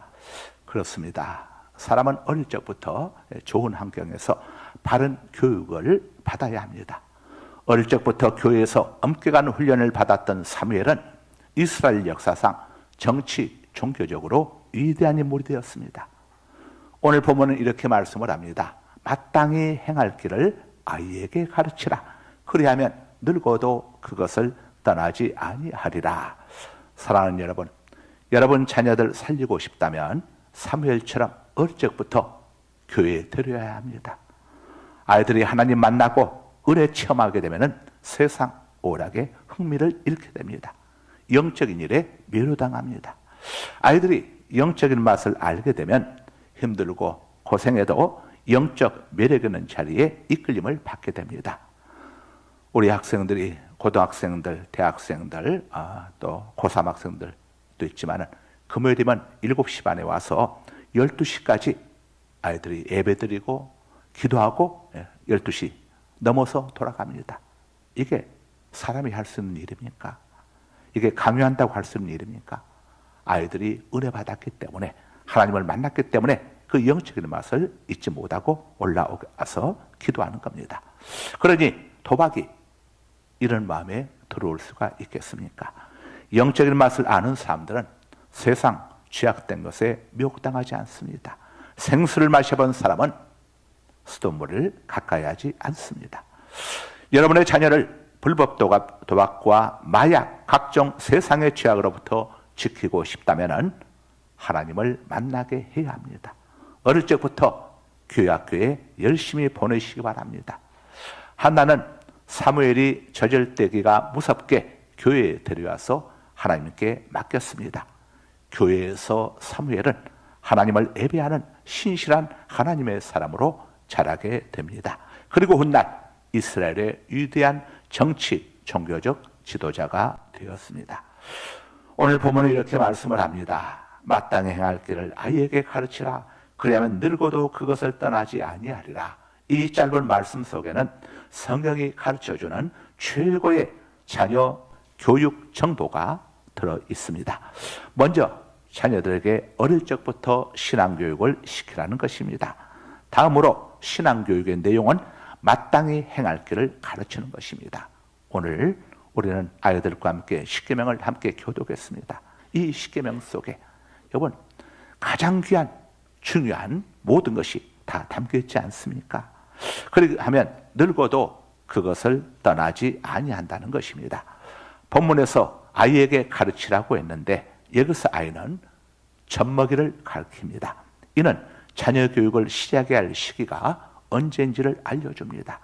그렇습니다. 사람은 어릴 적부터 좋은 환경에서 바른 교육을 받아야 합니다. 어릴 적부터 교회에서 엄격한 훈련을 받았던 사무엘은 이스라엘 역사상 정치, 종교적으로 위대한 인물이 되었습니다. 오늘 본문은 이렇게 말씀을 합니다. 마땅히 행할 길을 아이에게 가르치라. 그리하면 늙어도 그것을 떠나지 아니하리라. 사랑하는 여러분, 여러분 자녀들 살리고 싶다면 사무엘처럼 어릴 적부터 교회에 데려야 합니다. 아이들이 하나님 만나고 은혜 체험하게 되면 세상 오락에 흥미를 잃게 됩니다. 영적인 일에 매료당합니다. 아이들이 영적인 맛을 알게 되면 힘들고 고생해도 영적 매력 있는 자리에 이끌림을 받게 됩니다. 우리 학생들이 고등학생들, 대학생들, 또 고3 학생들도 있지만 금요일이면 7시 반에 와서 12시까지 아이들이 예배드리고 기도하고 12시 넘어서 돌아갑니다. 이게 사람이 할 수 있는 일입니까? 이게 강요한다고 할 수 있는 일입니까? 아이들이 은혜 받았기 때문에, 하나님을 만났기 때문에 그 영적인 맛을 잊지 못하고 올라와서 기도하는 겁니다. 그러니 도박이 이런 마음에 들어올 수가 있겠습니까? 영적인 맛을 아는 사람들은 세상 죄악된 것에 미혹당하지 않습니다. 생수를 마셔본 사람은 수돗물을 가까이 하지 않습니다. 여러분의 자녀를 불법 도박과 마약, 각종 세상의 죄악으로부터 지키고 싶다면 하나님을 만나게 해야 합니다. 어릴 적부터 교회 학교에 열심히 보내시기 바랍니다. 한나는 사무엘이 저절대기가 무섭게 교회에 데려와서 하나님께 맡겼습니다. 교회에서 사무엘은 하나님을 예배하는 신실한 하나님의 사람으로 자라게 됩니다. 그리고 훗날 이스라엘의 위대한 정치, 종교적 지도자가 되었습니다. 오늘 본문은 이렇게 말씀을 합니다. 마땅히 행할 길을 아이에게 가르치라. 그리하면 늙어도 그것을 떠나지 아니하리라. 이 짧은 말씀 속에는 성경이 가르쳐주는 최고의 자녀 교육 정보가 들어 있습니다. 먼저 자녀들에게 어릴 적부터 신앙교육을 시키라는 것입니다. 다음으로 신앙교육의 내용은 마땅히 행할 길을 가르치는 것입니다. 오늘 우리는 아이들과 함께 십계명을 함께 교독했습니다. 이 십계명 속에 여러분 가장 귀한 중요한 모든 것이 다 담겨 있지 않습니까? 그렇게 하면 늙어도 그것을 떠나지 아니한다는 것입니다. 본문에서 아이에게 가르치라고 했는데 여기서 아이는 젖먹이를 가르칩니다. 이는 자녀 교육을 시작해야 할 시기가 언제인지를 알려줍니다.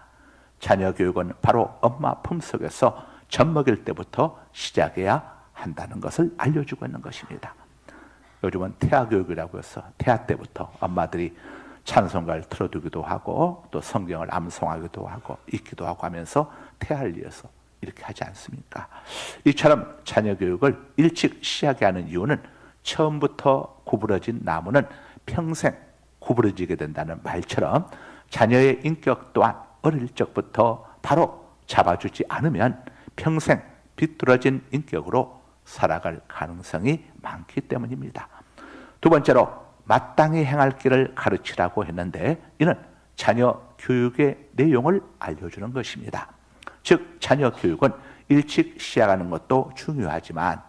자녀 교육은 바로 엄마 품속에서 젖먹일 때부터 시작해야 한다는 것을 알려주고 있는 것입니다. 요즘은 태아교육이라고 해서 태아 때부터 엄마들이 찬송가를 틀어두기도 하고 또 성경을 암송하기도 하고 읽기도 하고 하면서 태아를 위해서 이렇게 하지 않습니까? 이처럼 자녀 교육을 일찍 시작해 하는 이유는 처음부터 구부러진 나무는 평생 구부러지게 된다는 말처럼 자녀의 인격 또한 어릴 적부터 바로 잡아주지 않으면 평생 비뚤어진 인격으로 살아갈 가능성이 많기 때문입니다. 두 번째로 마땅히 행할 길을 가르치라고 했는데 이는 자녀 교육의 내용을 알려주는 것입니다. 즉 자녀 교육은 일찍 시작하는 것도 중요하지만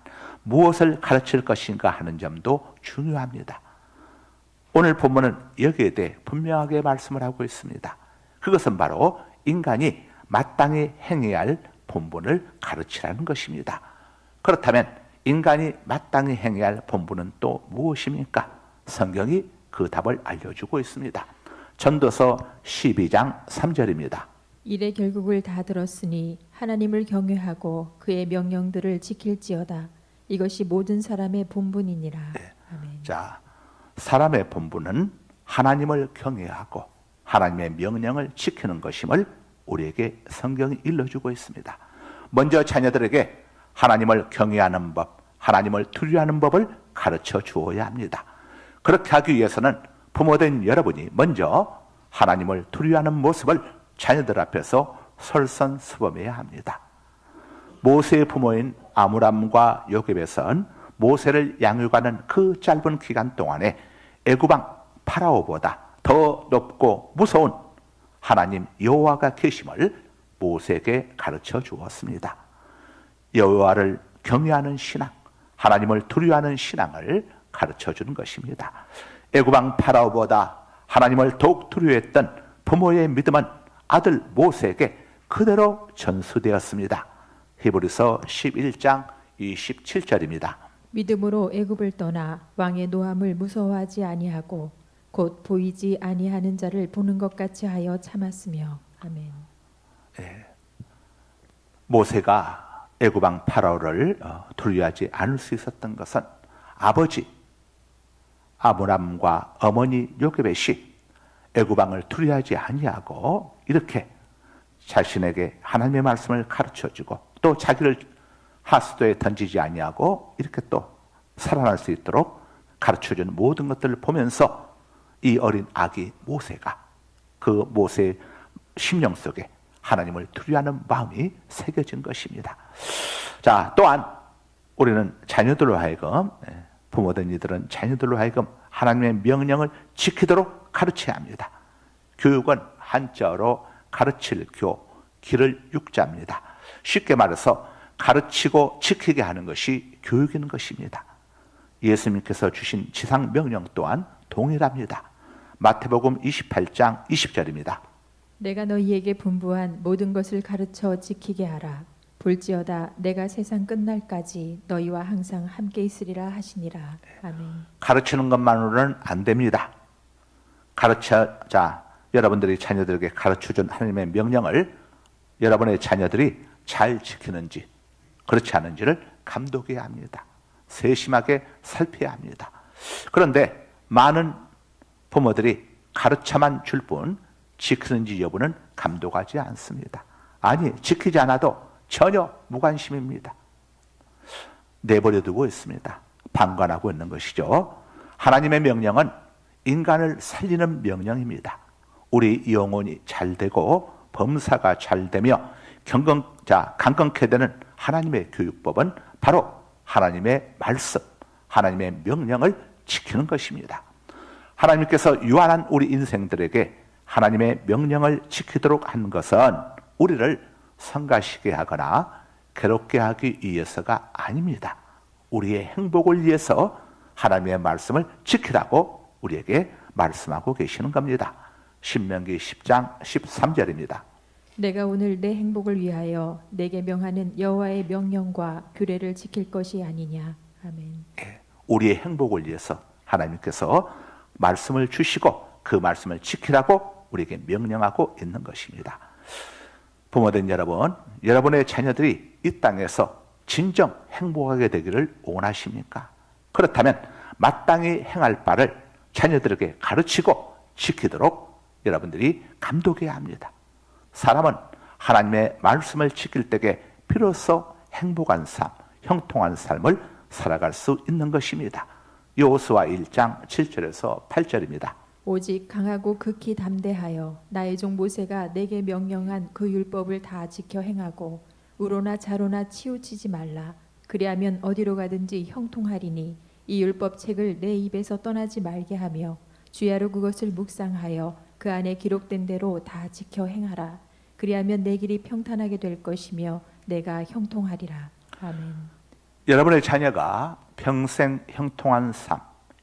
무엇을 가르칠 것인가 하는 점도 중요합니다. 오늘 본문은 여기에 대해 분명하게 말씀을 하고 있습니다. 그것은 바로 인간이 마땅히 행해야 할 본분을 가르치라는 것입니다. 그렇다면 인간이 마땅히 행해야 할 본분은 또 무엇입니까? 성경이 그 답을 알려주고 있습니다. 전도서 12장 3절입니다. 이래 결국을 다 들었으니 하나님을 경외하고 그의 명령들을 지킬지어다. 이것이 모든 사람의 본분이니라. 아멘. 자, 사람의 본분은 하나님을 경외하고 하나님의 명령을 지키는 것임을 우리에게 성경이 일러주고 있습니다. 먼저 자녀들에게 하나님을 경외하는 법, 하나님을 두려워하는 법을 가르쳐 주어야 합니다. 그렇게 하기 위해서는 부모된 여러분이 먼저 하나님을 두려워하는 모습을 자녀들 앞에서 설선수범해야 합니다. 모세의 부모인 아므람과 요셉에선 모세를 양육하는 그 짧은 기간 동안에 애굽왕 파라오보다 더 높고 무서운 하나님 여호와가 계심을 모세에게 가르쳐 주었습니다. 여호와를 경외하는 신앙, 하나님을 두려워하는 신앙을 가르쳐 주는 것입니다. 애굽왕 파라오보다 하나님을 더욱 두려워했던 부모의 믿음은 아들 모세에게 그대로 전수되었습니다. 히브리서 11장 27절입니다. 믿음으로 애굽을 떠나 왕의 노함을 무서워하지 아니하고 곧 보이지 아니하는 자를 보는 것 같이 하여 참았으며. 아멘. 모세가 애굽왕 파라오를 두려워하지 않을 수 있었던 것은 아버지 아므람과 어머니 요게벳이 애굽왕을 두려워하지 아니하고 이렇게 자신에게 하나님의 말씀을 가르쳐주고 또 자기를 하수도에 던지지 아니하고 이렇게 또 살아날 수 있도록 가르쳐주는 모든 것들을 보면서 이 어린 아기 모세가 그 모세의 심령 속에 하나님을 두려워하는 마음이 새겨진 것입니다. 자, 또한 우리는 자녀들로 하여금 부모된 이들은 자녀들로 하여금 하나님의 명령을 지키도록 가르쳐야 합니다. 교육은 한자어로 가르칠 교, 기를 육자입니다. 쉽게 말해서 가르치고 지키게 하는 것이 교육인 것입니다. 예수님께서 주신 지상 명령 또한 동일합니다. 마태복음 28장 20절입니다. 내가 너희에게 분부한 모든 것을 가르쳐 지키게 하라. 볼지어다 내가 세상 끝날까지 너희와 항상 함께 있으리라 하시니라. 아멘. 가르치는 것만으로는 안 됩니다. 여러분들이 자녀들에게 가르쳐준 하나님의 명령을 여러분의 자녀들이 잘 지키는지 그렇지 않은지를 감독해야 합니다. 세심하게 살펴야 합니다. 그런데 많은 부모들이 가르쳐만 줄 뿐 지키는지 여부는 감독하지 않습니다. 아니, 지키지 않아도 전혀 무관심입니다. 내버려 두고 있습니다. 방관하고 있는 것이죠. 하나님의 명령은 인간을 살리는 명령입니다. 우리 영혼이 잘 되고 범사가 잘 되며 강건케 되는 하나님의 교육법은 바로 하나님의 말씀, 하나님의 명령을 지키는 것입니다. 하나님께서 유한한 우리 인생들에게 하나님의 명령을 지키도록 한 것은 우리를 성가시게 하거나 괴롭게 하기 위해서가 아닙니다. 우리의 행복을 위해서 하나님의 말씀을 지키라고 우리에게 말씀하고 계시는 겁니다. 신명기 10장 13절입니다. 내가 오늘 내 행복을 위하여 내게 명하는 여호와의 명령과 규례를 지킬 것이 아니냐. 아멘. 우리의 행복을 위해서 하나님께서 말씀을 주시고 그 말씀을 지키라고 우리에게 명령하고 있는 것입니다. 부모된 여러분, 여러분의 자녀들이 이 땅에서 진정 행복하게 되기를 원하십니까? 그렇다면 마땅히 행할 바를 자녀들에게 가르치고 지키도록 여러분들이 감독해야 합니다. 사람은 하나님의 말씀을 지킬 때에 비로소 행복한 삶, 형통한 삶을 살아갈 수 있는 것입니다. 여호수아 1장 7절에서 8절입니다. 오직 강하고 극히 담대하여 나의 종 모세가 내게 명령한 그 율법을 다 지켜 행하고 우로나 좌로나 치우치지 말라. 그리하면 어디로 가든지 형통하리니 이 율법 책을 내 입에서 떠나지 말게 하며 주야로 그것을 묵상하여 그 안에 기록된 대로 다 지켜 행하라. 그리하면 내 길이 평탄하게 될 것이며 내가 형통하리라. 아멘. 여러분의 자녀가 평생 형통한 삶,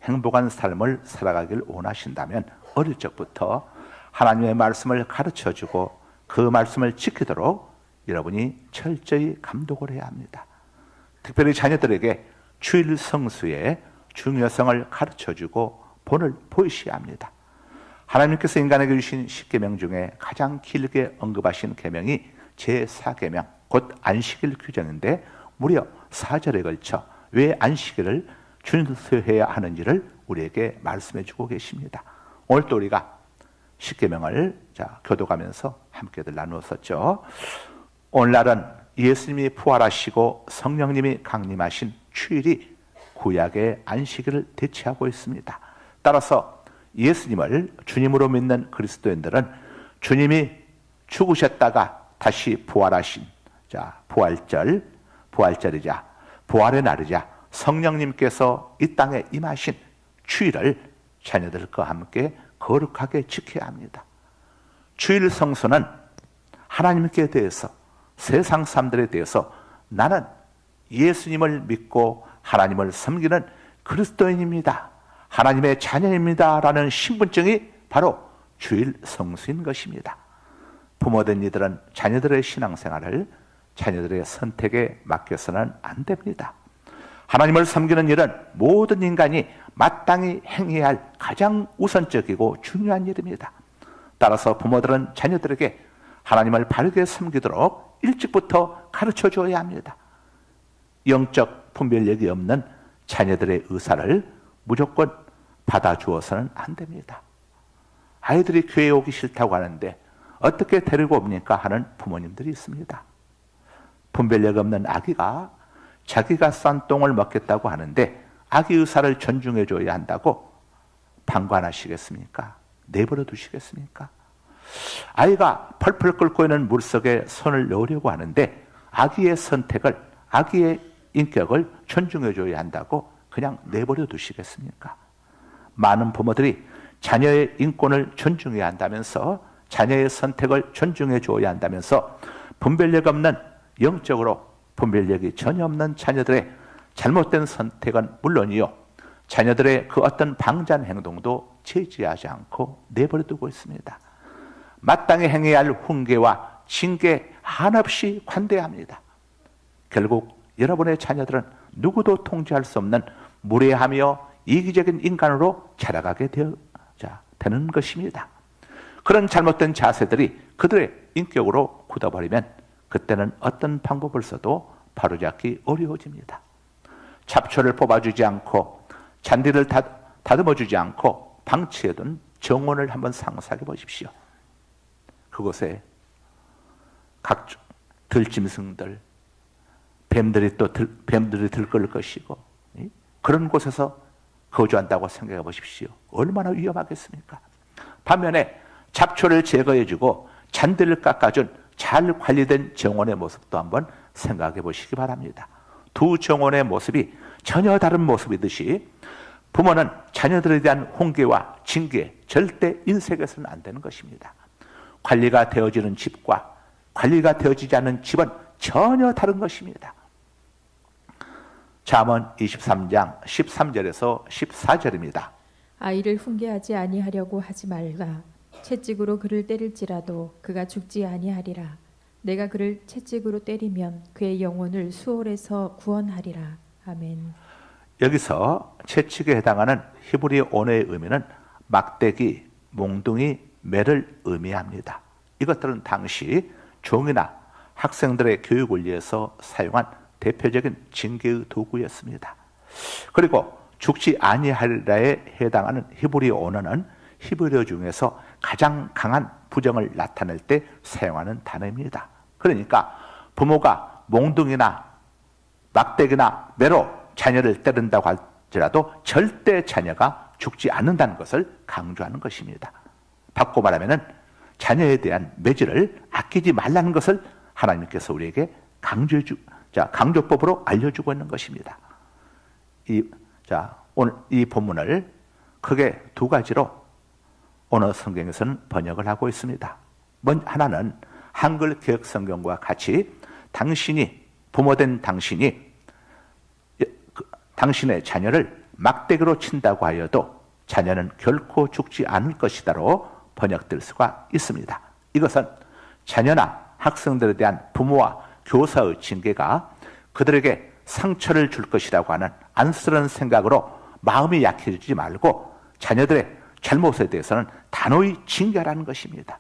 행복한 삶을 살아가길 원하신다면 어릴 적부터 하나님의 말씀을 가르쳐주고 그 말씀을 지키도록 여러분이 철저히 감독을 해야 합니다. 특별히 자녀들에게 주일 성수의 중요성을 가르쳐주고 본을 보이셔야 합니다. 하나님께서 인간에게 주신 10계명 중에 가장 길게 언급하신 계명이 제4계명, 곧 안식일 규정인데 무려 4절에 걸쳐 왜 안식일을 준수해야 하는지를 우리에게 말씀해 주고 계십니다. 오늘 또 우리가 10계명을 교도가면서 함께들 나누었었죠. 오늘날은 예수님이 부활하시고 성령님이 강림하신 주일이 구약의 안식일을 대체하고 있습니다. 따라서 예수님을 주님으로 믿는 그리스도인들은 주님이 죽으셨다가 다시 부활하신 부활절이자 부활의 날이자 성령님께서 이 땅에 임하신 주일을 자녀들과 함께 거룩하게 지켜야 합니다. 주일 성수는 하나님께 대해서, 세상 사람들에 대해서 나는 예수님을 믿고 하나님을 섬기는 그리스도인입니다, 하나님의 자녀입니다 라는 신분증이 바로 주일 성수인 것입니다. 부모된 이들은 자녀들의 신앙생활을 자녀들의 선택에 맡겨서는 안 됩니다. 하나님을 섬기는 일은 모든 인간이 마땅히 행해야 할 가장 우선적이고 중요한 일입니다. 따라서 부모들은 자녀들에게 하나님을 바르게 섬기도록 일찍부터 가르쳐 줘야 합니다. 영적 분별력이 없는 자녀들의 의사를 무조건 받아주어서는 안 됩니다. 아이들이 교회에 오기 싫다고 하는데 어떻게 데리고 옵니까 하는 부모님들이 있습니다. 분별력 없는 아기가 자기가 싼 똥을 먹겠다고 하는데 아기 의사를 존중해 줘야 한다고 방관하시겠습니까? 내버려 두시겠습니까? 아이가 펄펄 끓고 있는 물속에 손을 넣으려고 하는데 아기의 선택을, 아기의 인격을 존중해 줘야 한다고 그냥 내버려 두시겠습니까? 많은 부모들이 자녀의 인권을 존중해야 한다면서, 자녀의 선택을 존중해 줘야 한다면서 분별력 없는, 영적으로 분별력이 전혀 없는 자녀들의 잘못된 선택은 물론이요, 자녀들의 그 어떤 방자한 행동도 제지하지 않고 내버려 두고 있습니다. 마땅히 행해야 할 훈계와 징계 한없이 관대합니다. 결국 여러분의 자녀들은 누구도 통제할 수 없는 무례하며 이기적인 인간으로 자라가게 되는 것입니다. 그런 잘못된 자세들이 그들의 인격으로 굳어버리면 그때는 어떤 방법을 써도 바로잡기 어려워집니다. 잡초를 뽑아주지 않고 잔디를 다듬어주지 않고 방치해둔 정원을 한번 상상해 보십시오. 그곳에 각종 들짐승들, 뱀들이 들끓을 것이고, 그런 곳에서 거주한다고 생각해 보십시오. 얼마나 위험하겠습니까? 반면에 잡초를 제거해주고 잔디를 깎아준 잘 관리된 정원의 모습도 한번 생각해 보시기 바랍니다. 두 정원의 모습이 전혀 다른 모습이듯이 부모는 자녀들에 대한 훈계와 징계 절대 인색해서는 안 되는 것입니다. 관리가 되어지는 집과 관리가 되어지지 않는 집은 전혀 다른 것입니다. 잠언 23장 13절에서 14절입니다. 아이를 훈계하지 아니하려고 하지 말라. 채찍으로 그를 때릴지라도 그가 죽지 아니하리라. 내가 그를 채찍으로 때리면 그의 영혼을 수월에서 구원하리라. 아멘. 여기서 채찍에 해당하는 히브리 언어의 의미는 막대기, 몽둥이, 매를 의미합니다. 이것들은 당시 종이나 학생들의 교육을 위해서 사용한 대표적인 징계의 도구였습니다. 그리고 죽지 아니하리라에 해당하는 히브리 언어는 히브리어 중에서 가장 강한 부정을 나타낼 때 사용하는 단어입니다. 그러니까 부모가 몽둥이나 막대기나 매로 자녀를 때린다고 할지라도 절대 자녀가 죽지 않는다는 것을 강조하는 것입니다. 바꿔 말하면 자녀에 대한 매질을 아끼지 말라는 것을 하나님께서 우리에게 강조법으로 알려주고 있는 것입니다. 오늘 이 본문을 크게 두 가지로 오늘 성경에서는 번역을 하고 있습니다. 하나는 한글 개혁 성경과 같이 부모된 당신이 당신의 자녀를 막대기로 친다고 하여도 자녀는 결코 죽지 않을 것이다로 번역될 수가 있습니다. 이것은 자녀나 학생들에 대한 부모와 교사의 징계가 그들에게 상처를 줄 것이라고 하는 안쓰러운 생각으로 마음이 약해지지 말고 자녀들의 잘못에 대해서는 단호히 징계하라는 것입니다.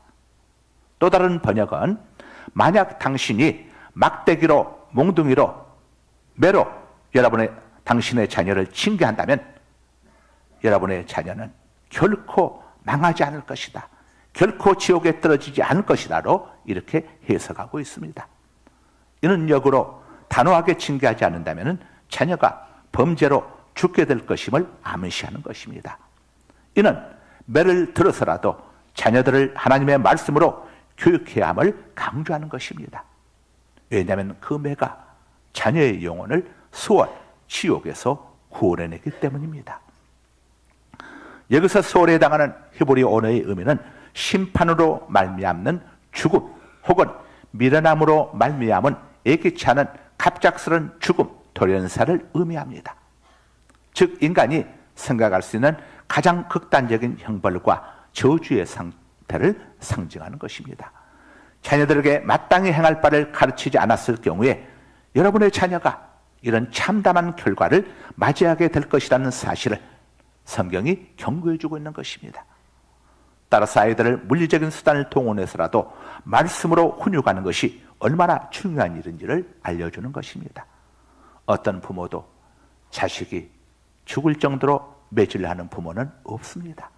또 다른 번역은 만약 당신이 막대기로, 몽둥이로, 매로 당신의 자녀를 징계한다면 여러분의 자녀는 결코 망하지 않을 것이다, 결코 지옥에 떨어지지 않을 것이다로 이렇게 해석하고 있습니다. 이는 역으로 단호하게 징계하지 않는다면 자녀가 범죄로 죽게 될 것임을 암시하는 것입니다. 이는 매를 들어서라도 자녀들을 하나님의 말씀으로 교육해야 함을 강조하는 것입니다. 왜냐하면 그 매가 자녀의 영혼을 수월, 지옥에서 구원해내기 때문입니다. 여기서 수월에 해당하는 히브리 언어의 의미는 심판으로 말미암는 죽음 혹은 미련함으로 말미암은 예기치 않은 갑작스런 죽음, 돌연사를 의미합니다. 즉 인간이 생각할 수 있는 가장 극단적인 형벌과 저주의 상태를 상징하는 것입니다. 자녀들에게 마땅히 행할 바를 가르치지 않았을 경우에 여러분의 자녀가 이런 참담한 결과를 맞이하게 될 것이라는 사실을 성경이 경고해 주고 있는 것입니다. 따라서 아이들을 물리적인 수단을 동원해서라도 말씀으로 훈육하는 것이 얼마나 중요한 일인지를 알려주는 것입니다. 어떤 부모도 자식이 죽을 정도로 매질하는 부모는 없습니다.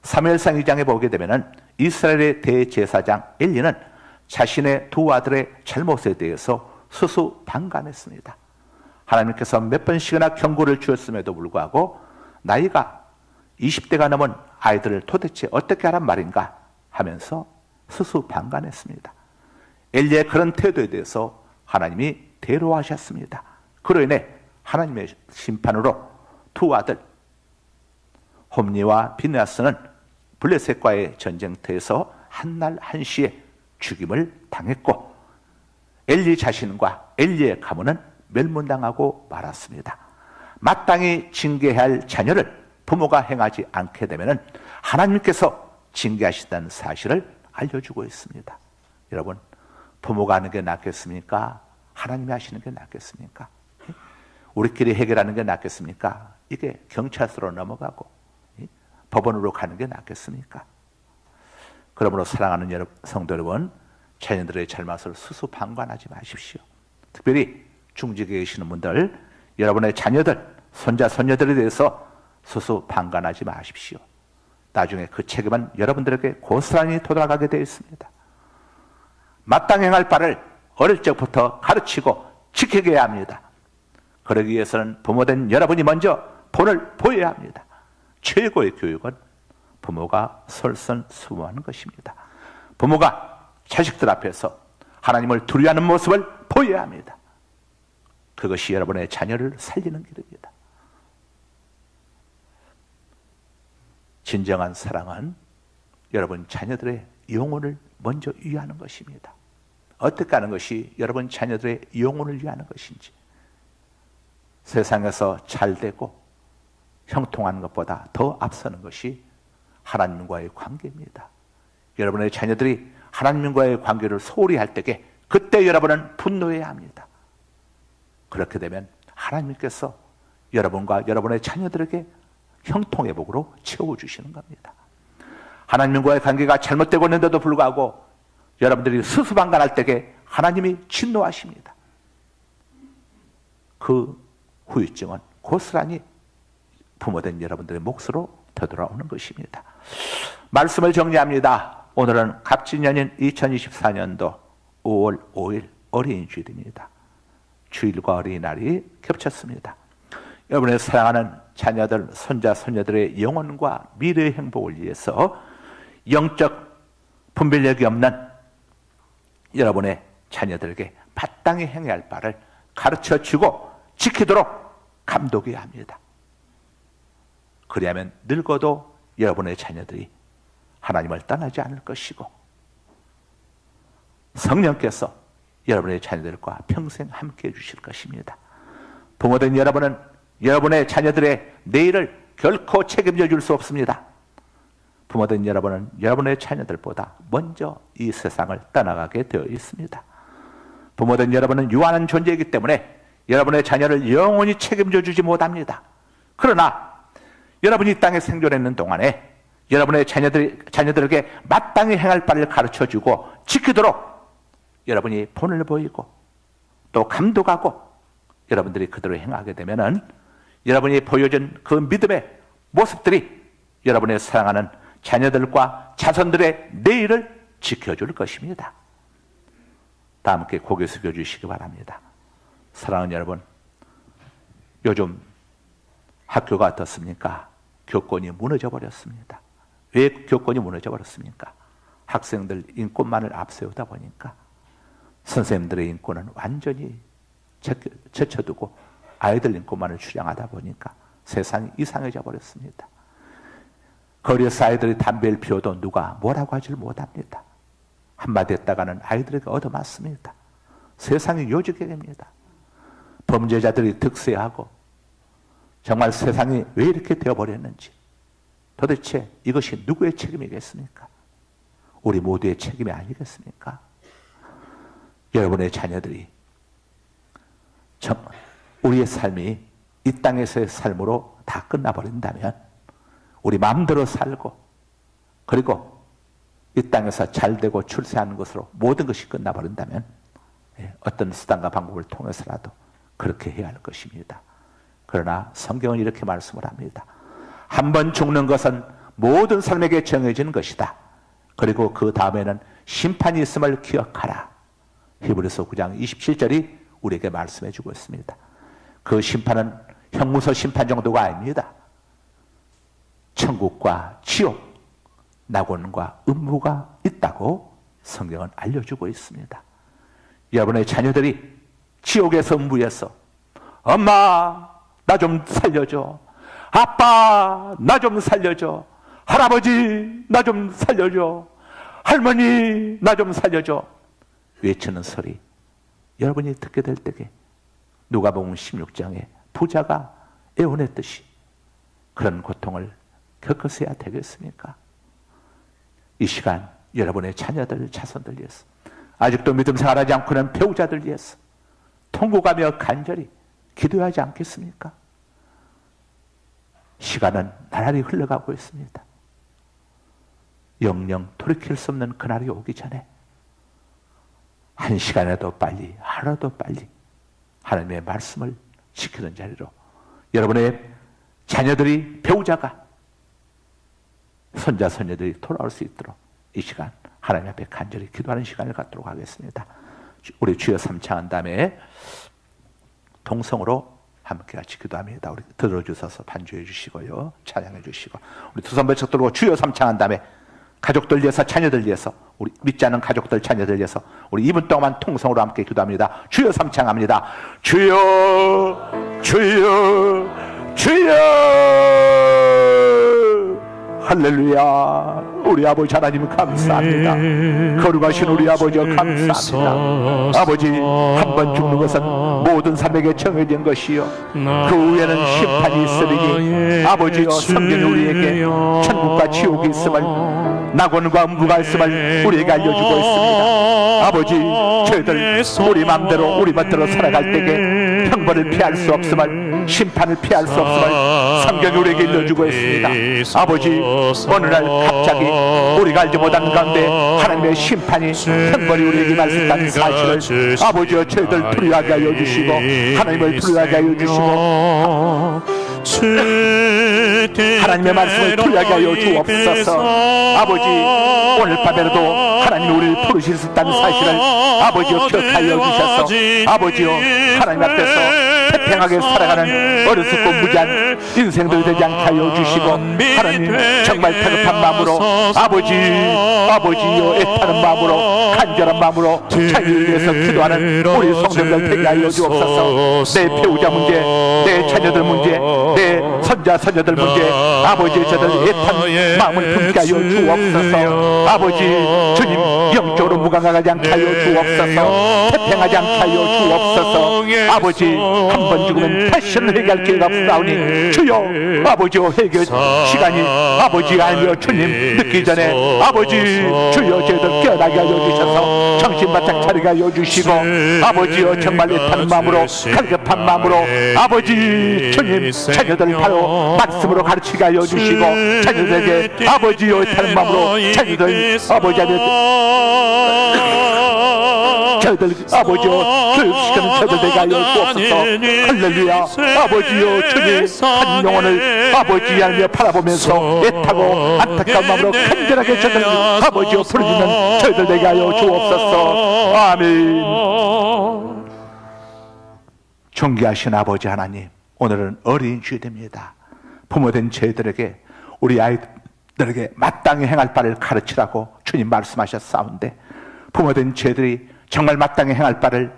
사무엘상 2장에 보게 되면 이스라엘의 대제사장 엘리는 자신의 두 아들의 잘못에 대해서 수수방관했습니다. 하나님께서 몇 번씩이나 경고를 주었음에도 불구하고 나이가 20대가 넘은 아이들을 도대체 어떻게 하란 말인가 하면서 수수방관했습니다. 엘리의 그런 태도에 대해서 하나님이 대로하셨습니다. 그로 인해 하나님의 심판으로 두 아들 홈니와 비느하스는 블레셋과의 전쟁터에서 한날 한시에 죽임을 당했고 엘리 자신과 엘리의 가문은 멸문당하고 말았습니다. 마땅히 징계해야 할 자녀를 부모가 행하지 않게 되면 하나님께서 징계하신다는 사실을 알려주고 있습니다. 여러분, 부모가 하는 게 낫겠습니까? 하나님이 하시는 게 낫겠습니까? 우리끼리 해결하는 게 낫겠습니까? 이게 경찰서로 넘어가고 법원으로 가는 게 낫겠습니까? 그러므로 사랑하는 여러분, 성도 여러분, 자녀들의 잘못을 수수방관하지 마십시오. 특별히 중직에 계시는 분들, 여러분의 자녀들, 손자, 손녀들에 대해서 수수방관하지 마십시오. 나중에 그 책임은 여러분들에게 고스란히 돌아가게 되어 있습니다. 마땅히 행할 바를 어릴 적부터 가르치고 지키게 해야 합니다. 그러기 위해서는 부모된 여러분이 먼저 본을 보여야 합니다. 최고의 교육은 부모가 설선수범하는 것입니다. 부모가 자식들 앞에서 하나님을 두려워하는 모습을 보여야 합니다. 그것이 여러분의 자녀를 살리는 길입니다. 진정한 사랑은 여러분 자녀들의 영혼을 먼저 위하는 것입니다. 어떻게 하는 것이 여러분 자녀들의 영혼을 위하는 것인지, 세상에서 잘되고 형통하는 것보다 더 앞서는 것이 하나님과의 관계입니다. 여러분의 자녀들이 하나님과의 관계를 소홀히 할 때에 그때 여러분은 분노해야 합니다. 그렇게 되면 하나님께서 여러분과 여러분의 자녀들에게 형통의 복으로 채워주시는 겁니다. 하나님과의 관계가 잘못되고 있는데도 불구하고 여러분들이 수수방관할 때에 하나님이 진노하십니다. 그 후유증은 고스란히 부모된 여러분들의 몫으로 되돌아오는 것입니다. 말씀을 정리합니다. 오늘은 갑진년인 2024년도 5월 5일 어린이 주일입니다. 주일과 어린이날이 겹쳤습니다. 여러분의 사랑하는 자녀들, 손자, 손녀들의 영혼과 미래의 행복을 위해서 영적 분별력이 없는 여러분의 자녀들에게 마땅히 행해야 할 바를 가르쳐주고 지키도록 감독해야 합니다. 그리하면 늙어도 여러분의 자녀들이 하나님을 떠나지 않을 것이고 성령께서 여러분의 자녀들과 평생 함께해 주실 것입니다. 부모된 여러분은 여러분의 자녀들의 내일을 결코 책임져 줄 수 없습니다. 부모된 여러분은 여러분의 자녀들보다 먼저 이 세상을 떠나가게 되어 있습니다. 부모된 여러분은 유한한 존재이기 때문에 여러분의 자녀를 영원히 책임져 주지 못합니다. 그러나 여러분이 이 땅에 생존했는 동안에 여러분의 자녀들에게 마땅히 행할 바를 가르쳐주고 지키도록 여러분이 본을 보이고 또 감독하고 여러분들이 그대로 행하게 되면은 여러분이 보여준 그 믿음의 모습들이 여러분의 사랑하는 자녀들과 자손들의 내일을 지켜줄 것입니다. 다 함께 고개 숙여 주시기 바랍니다. 사랑하는 여러분, 요즘 학교가 어떻습니까? 교권이 무너져 버렸습니다. 왜 교권이 무너져 버렸습니까? 학생들 인권만을 앞세우다 보니까 선생님들의 인권은 완전히 제쳐두고 아이들 인권만을 주장하다 보니까 세상이 이상해져 버렸습니다. 거리에서 아이들이 담배를 피워도 누가 뭐라고 하질 못합니다. 한마디 했다가는 아이들에게 얻어맞습니다. 세상이 요지경입니다. 범죄자들이 득세하고 정말 세상이 왜 이렇게 되어버렸는지, 도대체 이것이 누구의 책임이겠습니까? 우리 모두의 책임이 아니겠습니까? 여러분의 자녀들이 우리의 삶이 이 땅에서의 삶으로 다 끝나버린다면, 우리 마음대로 살고 그리고 이 땅에서 잘되고 출세하는 것으로 모든 것이 끝나버린다면 어떤 수단과 방법을 통해서라도 그렇게 해야 할 것입니다. 그러나 성경은 이렇게 말씀을 합니다. 한 번 죽는 것은 모든 삶에게 정해진 것이다. 그리고 그 다음에는 심판이 있음을 기억하라. 히브리서 9장 27절이 우리에게 말씀해 주고 있습니다. 그 심판은 형무소 심판 정도가 아닙니다. 천국과 지옥, 낙원과 음부가 있다고 성경은 알려주고 있습니다. 여러분의 자녀들이 지옥에서 음부에서 엄마 나 좀 살려줘, 아빠 나 좀 살려줘, 할아버지 나 좀 살려줘, 할머니 나 좀 살려줘 외치는 소리, 여러분이 듣게 될 때에 누가복음 16장에 부자가 애원했듯이 그런 고통을 겪으셔야 되겠습니까? 이 시간 여러분의 자녀들, 자손들 위해서, 아직도 믿음 생활하지 않고 있는 배우자들 위해서 통곡하며 간절히 기도하지 않겠습니까? 시간은 나날이 흘러가고 있습니다. 영영 돌이킬 수 없는 그날이 오기 전에 한 시간에도 빨리, 하루도 빨리 하나님의 말씀을 지키는 자리로 여러분의 자녀들이, 배우자가, 손자, 손녀들이 돌아올 수 있도록 이 시간 하나님 앞에 간절히 기도하는 시간을 갖도록 하겠습니다. 우리 주여 삼창한 다음에 동성으로 함께 같이 기도합니다. 우리 들어주셔서 반주해 주시고요, 찬양해 주시고, 우리 두 손 번쩍 들고 주여 삼창한 다음에 가족들 위해서, 자녀들 위해서, 우리 믿지 않는 가족들, 자녀들 위해서 우리 2분 동안 통성으로 함께 기도합니다. 주여 삼창합니다. 주여, 주여, 주여. 할렐루야. 우리 아버지 하나님 감사합니다. 거룩하신 우리 아버지 감사합니다. 아버지, 한 번 죽는 것은 모든 삶에게 정해진 것이요 그 후에는 심판이 있으리니 아버지여, 성경이 우리에게 천국과 지옥이 있음을, 낙원과 음부가 있음을 우리에게 알려주고 있습니다. 아버지, 저희들 우리 마음대로 우리 멋대로 살아갈 때에 형벌을 피할 수 없음을, 심판을 피할 수 없음을 성경이 우리에게 일러주고 있습니다. 아버지, 어느 날 갑자기 우리가 알지 못하는 가운데 하나님의 심판이, 형벌이 우리에게 임하셨다는 사실을 아버지여 저희들 두려워하게 하여 주시고, 하나님을 두려워하게 하여 주시고, 하나님의 말씀을 두려워하게 하여 주옵소서. 아버지, 오늘 밤에라도 하나님이 우리를 부르실 수 있다는 사실을 아버지여 기억하여 주셔서 아버지여 하나님 앞에서 태평하게 살아가는 어리석고 무지한 인생들 되지 않게 하여 주시고, 하나님 정말 태급한 마음으로 아버지여 애타는 마음으로, 간절한 마음으로 자기를 위해서 기도하는 우리 성도들 되게 하여 주옵소서. 내 배우자 문제, 내 자녀들 문제, 내 손자 손녀들 문제, 아버지 저들 애탄 마음을 품게 하여 주옵소서. 아버지 주님, 영적으로 무감각하지 않게 하여 주옵소서. 태평하지 않게 하여 주옵소서. 아버지, 한 번 죽으면 다시는 회개할 기회가 없사오니 주여, 아버지여 회개 시간이 아버지가 아니여 주님 늦기 전에 아버지 주여 저희들 깨어나게 하여 주셔서 정신 바짝 차리게 하여 주시고, 아버지여 정말 애타는 마음으로, 갈급한 마음으로 아버지 주님 자녀들 바로 말씀으로 가르치게 하여 주시고, 자녀들에게 아버지여 애타는 마음으로 자녀들 저희들 아버지여 교육시키는 저희들 되게 하여 주옵소서. 할렐루야. 아버지여 주님, 한 영혼을 아버지 하나님여 바라보면서 애타고 안타까운 마음으로 간절하게 저들을 아버지여 부르짖는 저희들 되게 하여 주옵소서. 아멘. 존귀하신 아버지 하나님, 오늘은 어린 주일입니다. 부모된 저희들에게 우리 아이들에게 마땅히 행할 바를 가르치라고 주님 말씀하셨사온데, 부모된 저희들이 정말 마땅히 행할 바를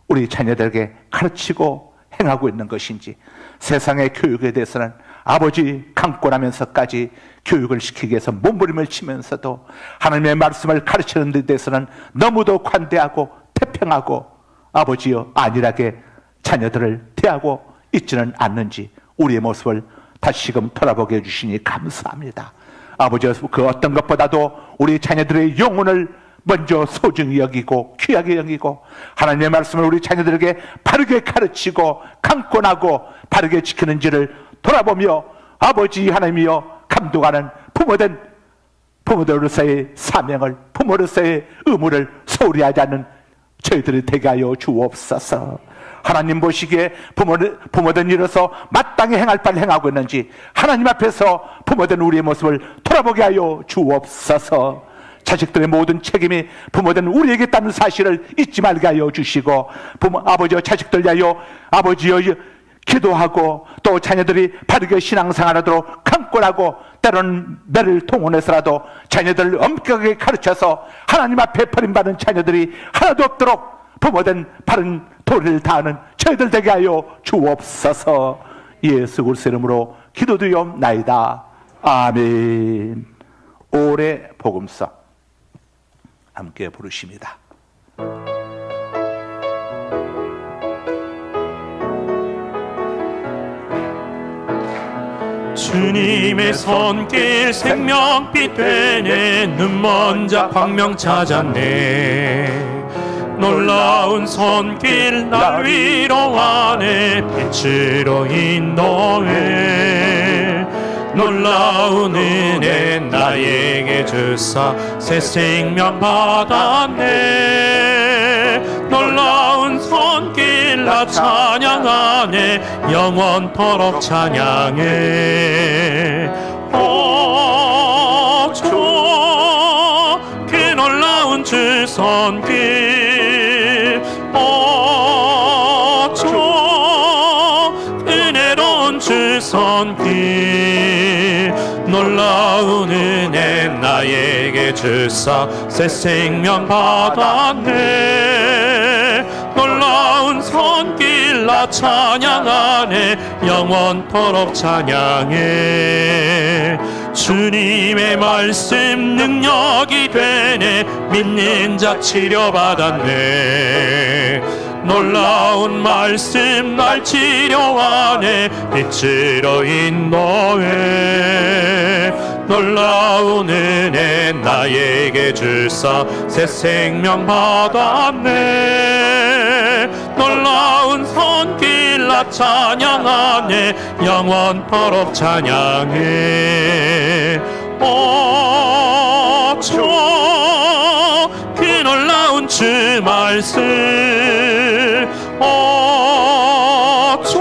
우리 자녀들에게 가르치고 행하고 있는 것인지, 세상의 교육에 대해서는 아버지 강권하면서까지 교육을 시키기 위해서 몸부림을 치면서도 하나님의 말씀을 가르치는 데 대해서는 너무도 관대하고 태평하고 아버지여 안일하게 자녀들을 대하고 있지는 않는지 우리의 모습을 다시금 돌아보게 해주시니 감사합니다. 아버지, 그 어떤 것보다도 우리 자녀들의 영혼을 먼저 소중히 여기고 귀하게 여기고 하나님의 말씀을 우리 자녀들에게 바르게 가르치고 강권하고 바르게 지키는지를 돌아보며 아버지 하나님이여 감독하는 부모들로서의 사명을, 부모로서의 의무를 소홀히 하지 않는 저희들이 되게 하여 주옵소서. 하나님 보시기에 부모된 이로서 마땅히 행할 바를 행하고 있는지 하나님 앞에서 부모된 우리의 모습을 돌아보게 하여 주옵소서. 자식들의 모든 책임이 부모된 우리에게 있다는 사실을 잊지 말게 하여 주시고, 아버지여 자식들 위하여 아버지여 기도하고 또 자녀들이 바르게 신앙생활하도록 강권하고 때로는 매를 동원해서라도 자녀들을 엄격하게 가르쳐서 하나님 앞에 버림받은 자녀들이 하나도 없도록 부모된 바른 도리를 다하는 저희들 되게 하여 주옵소서. 예수 그리스도 이름으로 기도드리옵나이다. 아멘. 올해 복음서 함께 부르십니다. 주님의 손길 생명빛 되네. 눈먼 자 광명 찾았네. 놀라운 손길 날 위로하네. 빛으로 인도해. 놀라운 은혜 나에게 주사 새 생명 받았네. 놀라운 손길 나 찬양하네. 영원토록 찬양해. 오 주 그 놀라운 주 손길, 오 주 은혜로운 주 손길. 놀라운 은혜 나에게 주사 새 생명 받았네. 놀라운 손길 나 찬양하네. 영원토록 찬양해. 주님의 말씀 능력이 되네. 믿는 자 치료받았네. 놀라운 말씀 날 치료하네. 빛으로 인도해. 놀라운 은혜 나에게 주사 새 생명 받았네. 놀라운 손길 나 찬양하네. 영원토록 찬양해. 오 주 그 놀라운 주 말씀, 오 주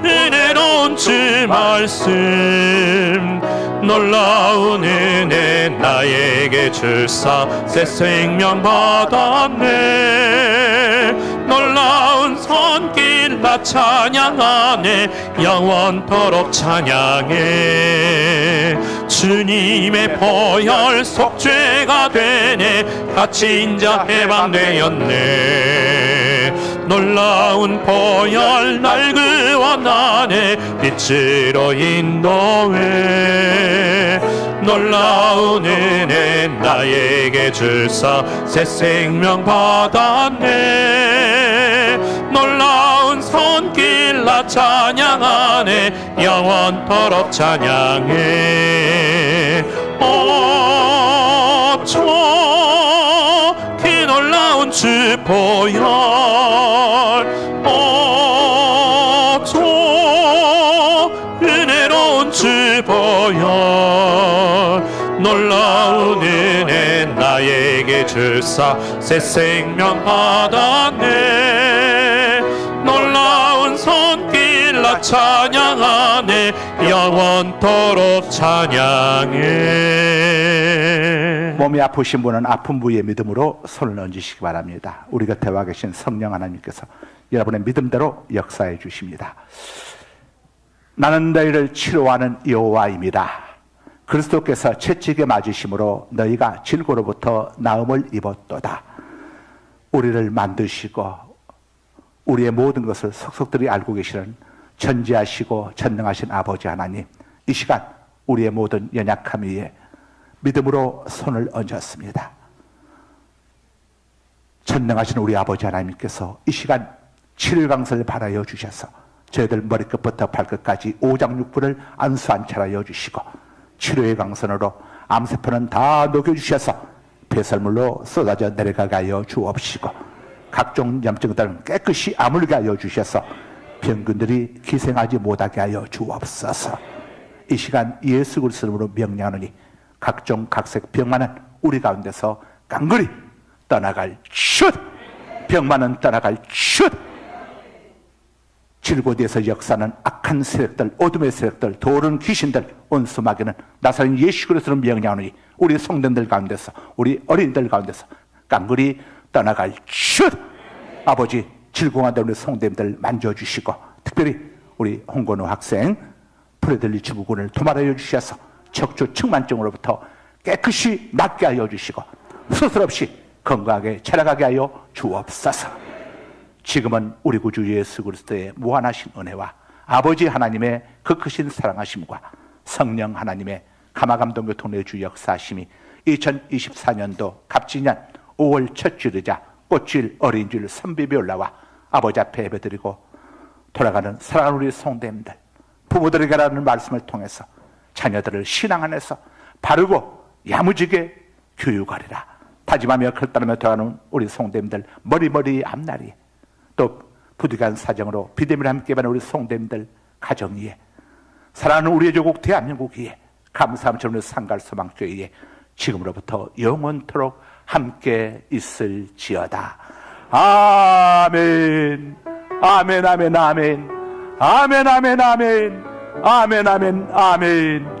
은혜로운 주 말씀. 놀라운 은혜 나에게 주사 새 생명 받았네. 놀라운 손길 나 찬양하네. 영원토록 찬양해. 주님의 보혈 속죄가 되네. 갇힌 자 해방되었네. 놀라운 보혈 날 구원하네. 빛으로 인도해. 놀라운 은혜 나에게 주사 새 생명 받았네. 놀라운 손길 나 찬양하네. 영원토록 찬양해. 오 주 그 놀라운 주 보혈, 오 주 은혜로운 주 보혈. 놀라운 은혜 나에게 주사 새 생명 받았네. 놀라운 손길 나 찬양하네. 찬양해 영원토록 찬양해. 몸이 아프신 분은 아픈 부위에 믿음으로 손을 얹으시기 바랍니다. 우리 곁에 와 계신 성령 하나님께서 여러분의 믿음대로 역사해 주십니다. 나는 너희를 치료하는 여호와입니다. 그리스도께서 채찍에 맞으심으로 너희가 질고로부터 나음을 입었도다. 우리를 만드시고 우리의 모든 것을 속속들이 알고 계시는 전지하시고 전능하신 아버지 하나님, 이 시간 우리의 모든 연약함 위에 믿음으로 손을 얹었습니다. 전능하신 우리 아버지 하나님께서 이 시간 치료 강설을 바라여 주셔서 저희들 머리끝부터 발끝까지 오장육부를 안수안찰하여 주시고 치료의 강선으로 암세포는 다 녹여주셔서 배설물로 쏟아져 내려가게 하여 주옵시고 각종 염증들은 깨끗이 아물게 하여 주셔서 병균들이 기생하지 못하게 하여 주옵소서. 이 시간 예수 그리스도 이름으로 명령하노니 각종 각색 병만은 우리 가운데서 깡그리 떠나갈 슛! 병만은 떠나갈 슛! 질고디에서 역사는 악한 세력들, 어둠의 세력들, 도른 귀신들, 온수마귀는 나사렛 예수 그리스도를 명령하노니 우리 성도들 가운데서, 우리 어린이들 가운데서 깡그리 떠나갈 슛! 아버지, 질공하던 우리 성도님들 만져주시고 특별히 우리 홍건우 학생 프레들리 지부군을 도말하여 주셔서 척추 측만증으로부터 깨끗이 낫게 하여 주시고 수술 없이 건강하게 자라가게 하여 주옵소서. 지금은 우리 구주 예수 그리스도의 무한하신 은혜와 아버지 하나님의 그 크신 사랑하심과 성령 하나님의 가마감동교통의 주 역사하심이 2024년도 갑진년 5월 첫 주일이자 꽃주일 어린이주일 선비비 올라와 아버지 앞에 예배드리고 돌아가는 사랑하는 우리 성도님들, 부모들에게라는 말씀을 통해서 자녀들을 신앙 안에서 바르고 야무지게 교육하리라 다짐하며 결단하며 돌아가는 우리 성도님들, 머리머리 앞날이 또 부득이한 사정으로 비대면을 함께 받는 우리 성도님들 가정 위에, 사랑하는 우리의 조국 대한민국 위에, 감사함 전우리 상갈소망교회에 지금으로부터 영원토록 함께 있을지어다. 아멘. 아멘 아멘 아멘 아멘 아멘 아멘 아멘 아멘 아멘.